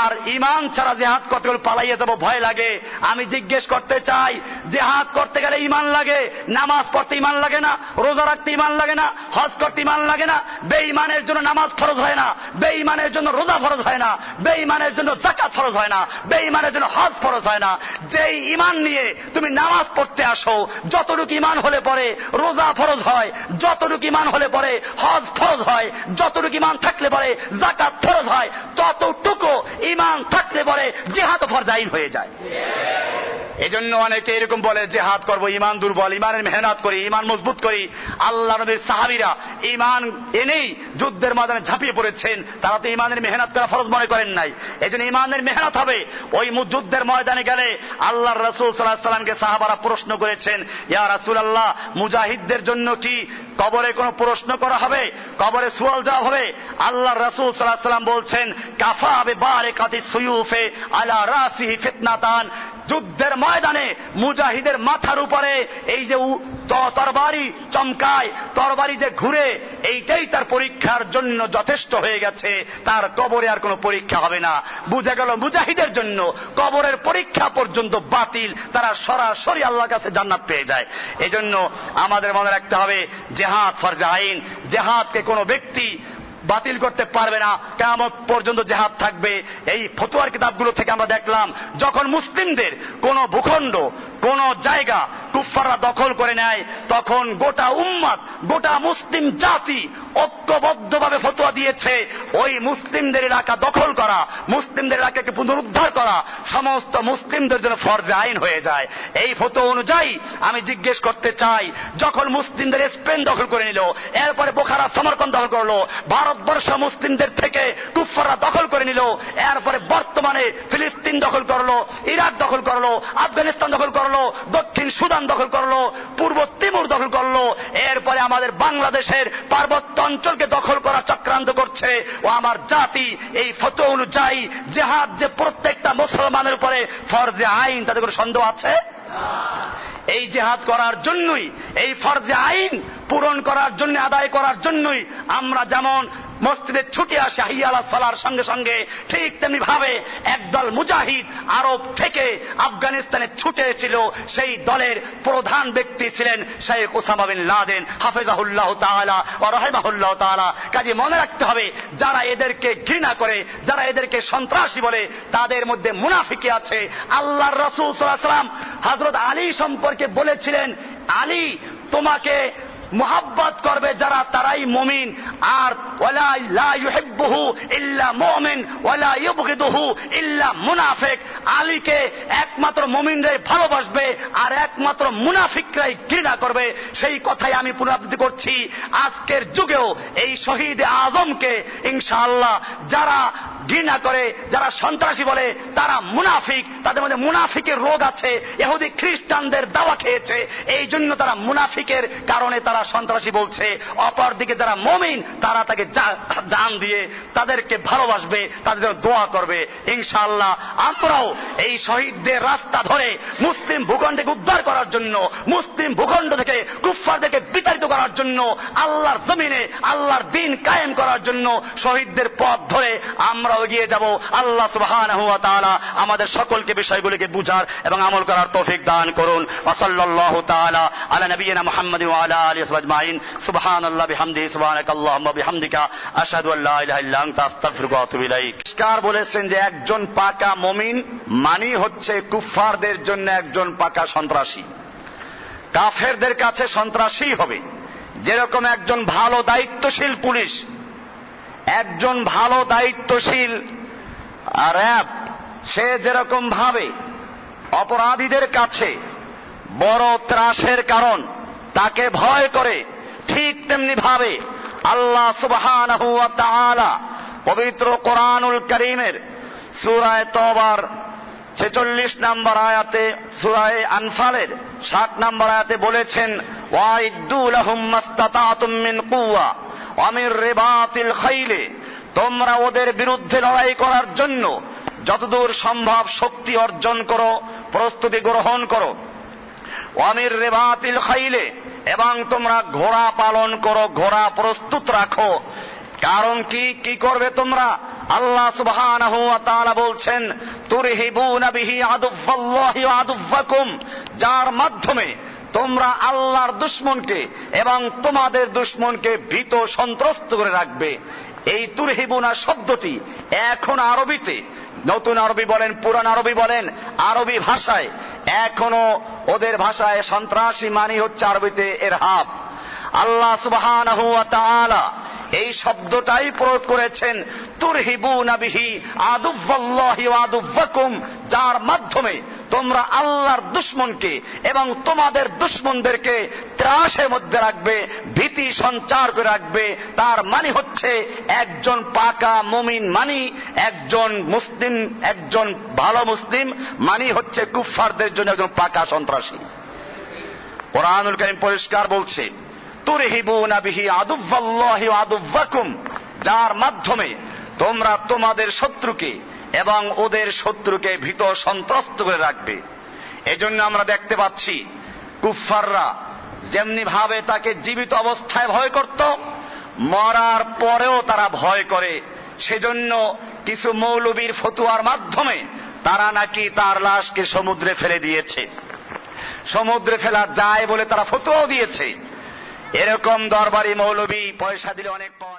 আর ঈমান ছাড়া জিহাদ করতে গেলে পালাইয়ে যাব, ভয় লাগে। আমি জিজ্ঞেস করতে চাই, জিহাদ করতে গেলে ঈমান লাগে? নামাজ পড়তে ঈমান লাগে না? রোজা রাখতে ঈমান লাগে না? হজ করতে ঈমান লাগে না? বেঈমানের জন্য নামাজ ফরজ হয় না, বেঈমানের জন্য রোজা ফরজ হয় না, বেঈমানের জন্য যাকাত ফরজ হয় না, বেঈমানের জন্য হজ ফরজ হয় না। যেই ঈমান নিয়ে তুমি নামাজ পড়তে আসো, যতটুকু ঈমান হলে পরে রোজা ফরজ হয়, যতটুকু ঈমান হলে পরে হজ ফরজ হয়, যতটুকু ঈমান থাকলে পরে যাকাত ফরজ হয়, ততটুকু ঈমান থাকলে পরে জিহাদ ফরজ আইন হয়ে যায়। এজন্য অনেকে এরকম বলে জিহাদ করব, ঈমান দুর্বল, ঈমানের মেহনত করি, ঈমান মজবুত করি। আল্লাহ নবীর সাহাবীরা ঈমান এনেই যুদ্ধের ময়দানে ঝাঁপিয়ে পড়েছেন, তারা তো ঈমানের মেহনত করা ফরজ মনে করেন নাই। এজন্য ঈমানের মেহনত হবে। ওই যুদ্ধের ময়দানে গেলে আল্লাহর রাসূল সাল্লাল্লাহু আলাইহি সাল্লামকে সাহাবারা প্রশ্ন করেছেন, ইয়া রাসূলুল্লাহ, মুজাহিদদের জন্য কি কবরে কোনো প্রশ্ন করা হবে, কবরে সুয়াল জবাব হবে? আল্লাহর রাসূল সাল্লাল্লাহু আলাইহি সাল্লাম বলছেন, কাফা বিবারিকাতিস সুয়ুফে আলা রাসিহি ফিতনাতান, যুদ্ধের ময়দানে মুজাহিদের মাথার উপরে এই যে তরবারি চমকায়, তরবারি যে ঘুরে, এইটাই তার পরীক্ষার জন্য যথেষ্ট হয়ে গেছে, তার কবরে আর কোনো পরীক্ষা হবে না। বুঝা গেল মুজাহিদের জন্য কবরের পরীক্ষা পর্যন্ত বাতিল, তারা সরাসরি আল্লাহর কাছে জান্নাত পেয়ে যায়। এজন্য আমাদের মনে রাখতে হবে জিহাদ ফরজ আইন, জিহাদকে কোনো ব্যক্তি বাতিল করতে পারবে না, কিয়ামত পর্যন্ত জিহাদ থাকবে। এই ফতোয়ার কিতাবগুলো থেকে আমরা দেখলাম, যখন মুসলিমদের কোন ভূখণ্ড, কোন জায়গা কুফফাররা দখল করে নেয়, তখন গোটা উম্মত, গোটা মুসলিম জাতি ঐক্যবদ্ধভাবে ফতোয়া দিয়েছে ওই মুসলিমদের এলাকা দখল করা, মুসলিমদের এলাকাকে পুনরুদ্ধার করা সমস্ত মুসলিমদের জন্য ফরজে আইন হয়ে যায়। এই ফতোয়া অনুযায়ী আমি জিজ্ঞেস করতে চাই, যখন মুসলিমদের স্পেন দখল করে নিল, এরপরে বোখারা সমরকন্দ দখল করলো, ভারতবর্ষ মুসলিমদের থেকে কুফফাররা দখল করে নিল, এরপরে বর্তমানে ফিলিস্তিন দখল করলো, ইরাক দখল করলো, আফগানিস্তান দখল করলো, দক্ষিণ সুদান দখল করলো, পূর্ব তিমুর দখল করলো, এরপরে আমাদের বাংলাদেশের পার্বত্য অঞ্চলকে দখল করা চক্রান্ত করছে। ও আমার জাতি, এই ফতোয়া অনুযায়ী জিহাদ যে প্রত্যেকটা মুসলমানের উপরে ফরজে আইন, তাতে কোনো সন্দেহ আছে? এই জিহাদ করার জন্যই, এই ফরজে আইন পূরণ করার জন্য, আদায় করার জন্যই আমরা যেমন মসজিদে ছুটে আসে হাইয়া আলাস সালার সঙ্গে সঙ্গে, ঠিক তেমনি ভাবে একদল মুজাহিদ আরব থেকে আফগানিস্তানে ছুটে এসেছিল। সেই দলের প্রধান ব্যক্তি ছিলেন শেখ ওসামা বিন লাদেন হাফেজাহুল্লাহ তাআলা ওয়া রাহিমাহুল্লাহ তাআলা। কাজে মনে রাখতে হবে, যারা এদেরকে ঘৃণা করে, যারা এদেরকে সন্ত্রাসী বলে, তাদের মধ্যে মুনাফিকি আছে। আল্লাহর রাসূল সাল্লাল্লাহু আলাইহি ওয়াসাল্লাম হযরত আলী সম্পর্কে বলেছিলেন, আলী তোমাকে মুহাব্বত করবে যারা, তারাই মুমিন, আর ওয়ালা লা ইউহিব্বুহু ইল্লা মুমিন ওয়ালা ইউবগিদুহু ইল্লা মুনাফিক। আলীকে একমাত্র মুমিনরাই ভালোবাসবে আর একমাত্র মুনাফিকরাই ঘৃণা করবে। সেই কথাই আমি পুনরাবৃত্তি করছি, আজকের যুগেও এই শহীদ আজমকে ইনশাআল্লাহ যারা ঘৃণা করে, যারা সন্ত্রাসী বলে, তারা মুনাফিক, তাদের মধ্যে মুনাফিকের রোগ আছে, ইহুদি খ্রিস্টানদের দাওয়া খেয়েছে, এই জন্য তারা মুনাফিকের কারণে তারা সন্ত্রাসী বলছে। অপরদিকে যারা মুমিন তারা তাকে জান দিয়ে তাদেরকে ভালোবাসবে, তাদের জন্য দোয়া করবে। ইনশাআল্লাহ আমরাও এই শহীদদের রাস্তা ধরে মুসলিম ভূখণ্ডকে উদ্ধার করার জন্য, মুসলিম ভূখণ্ড থেকে কুফফারদেরকে বিতাড়িত করার জন্য, আল্লাহর জমিনে আল্লাহর দ্বীন কায়েম করার জন্য শহীদদের পথ ধরে আমরা এগিয়ে যাব। আল্লাহ সুবহানাহু ওয়া তাআলা আমাদের সকলকে বিষয়গুলিকে বুঝার এবং আমল করার তৌফিক দান করুন। ওয়া সাল্লাল্লাহু তাআলা আলা নবিয়িনা মুহাম্মাদিন ওয়া আলা আলিহি ওয়া আজমাইন। সুবহানাল্লাহি বিহামদিহি সুবহানাকাল্লাহুম্মা বিহামদিকা আশহাদু আল্লা ইলাহা ইল্লা আনতা আস্তাগফিরুকা ওয়া আতুবু ইলাইক। পরিষ্কার বলেছেন যে একজন পাকা মুমিন মানি হচ্ছে কুফফারদের জন্য একজন পাকা সন্ত্রাসী। কাফেরদের কাছে সন্ত্রাসী হবে, যেরকম একজন ভালো দায়িত্বশীল পুলিশ, একজন ভালো দায়িত্বশীল র‍্যাব, সে যেরকম ভাবে অপরাধীদের কাছে বড় ত্রাসের কারণ, তাকে ভয় করে, ঠিক তেমনি ভাবে আল্লাহ সুবহানাহু ওয়া তাআলা পবিত্র কোরআনুল কারীমের সূরা তওবার 46 নম্বর আয়াতে, সূরা আনফালের 7 নম্বর আয়াতে বলেছেন, ওয়াইদ্দু লাহুম মাস্তাতাতুম মিন কুওয়া ওয়া মির রিবাতিল খাইলে, তোমরা ওদের বিরুদ্ধে লড়াই করার জন্য যতদূর সম্ভব শক্তি অর্জন করো, প্রস্তুতি গ্রহণ করো। ওয়া মির রিবাতিল খাইলে, এবং তোমরা ঘোড়া পালন করো, ঘোড়া প্রস্তুত রাখো। কারণ কি করবে তোমরা? আল্লাহ সুবহানাহু ওয়া তাআলা বলছেন, তুরহিবুনা বিহি আদুওয়াল্লাহি ওয়া আদুওয়াকুম, যার মাধ্যমে তোমরা আল্লাহর দুশমনকে এবং তোমাদের দুশমনকে ভীত সন্ত্রস্ত করে রাখবে। এই তুরহিবুনা শব্দটি এখন আরবিতে, নতুন আরবি বলেন, পুরান আরবি বলেন, আরবি ভাষায় এখনো ওদের ভাষায় সন্ত্রাসী মানি হচ্ছে আরবিতে ইরহাব। আল্লাহ সুবহানাহু ওয়া তাআলা এই শব্দটাই প্রয়োগ করেছেন, তুরহিবুনা বিহি আদুওয়াল্লাহি ওয়া আদুওয়াকুম, যার মাধ্যমে তোমরা আল্লাহর দুশমনকে এবং তোমাদের দুশমনদেরকে ত্রাসের মধ্যে রাখবে, ভীতি সঞ্চার করে রাখবে। তার মানে হচ্ছে একজন পাকা মুমিন মানি, একজন মুসলিম, একজন ভালো মুসলিম মানি হচ্ছে কুফফারদের জন্য একজন পাকা সন্ত্রাসী। কোরআনুল কারীম পরিষ্কার বলছে, তুরহিবুনা বিহি আদুওয়াল্লাহি ওয়া আদুওয়াকুম, যার মাধ্যমে তোমরা তোমাদের শত্রুকে এবং ওদের শত্রুকে ভীত সন্ত্রস্ত করে রাখবে। এজন্য আমরা দেখতে পাচ্ছি কুফফাররা যেমনি ভাবে তাকে জীবিত অবস্থায় ভয় করত, মরার পরেও তারা ভয় করে। সেজন্য কিছু মৌলবীর ফতুয়ার মাধ্যমে তারা নাকি তার লাশকে সমুদ্রে ফেলে দিয়েছে, সমুদ্রে ফেলা যায় বলে তারা ফতুয়াও দিয়েছে। এরকম দরবারি মৌলবী পয়সা দিলে অনেক পাওয়া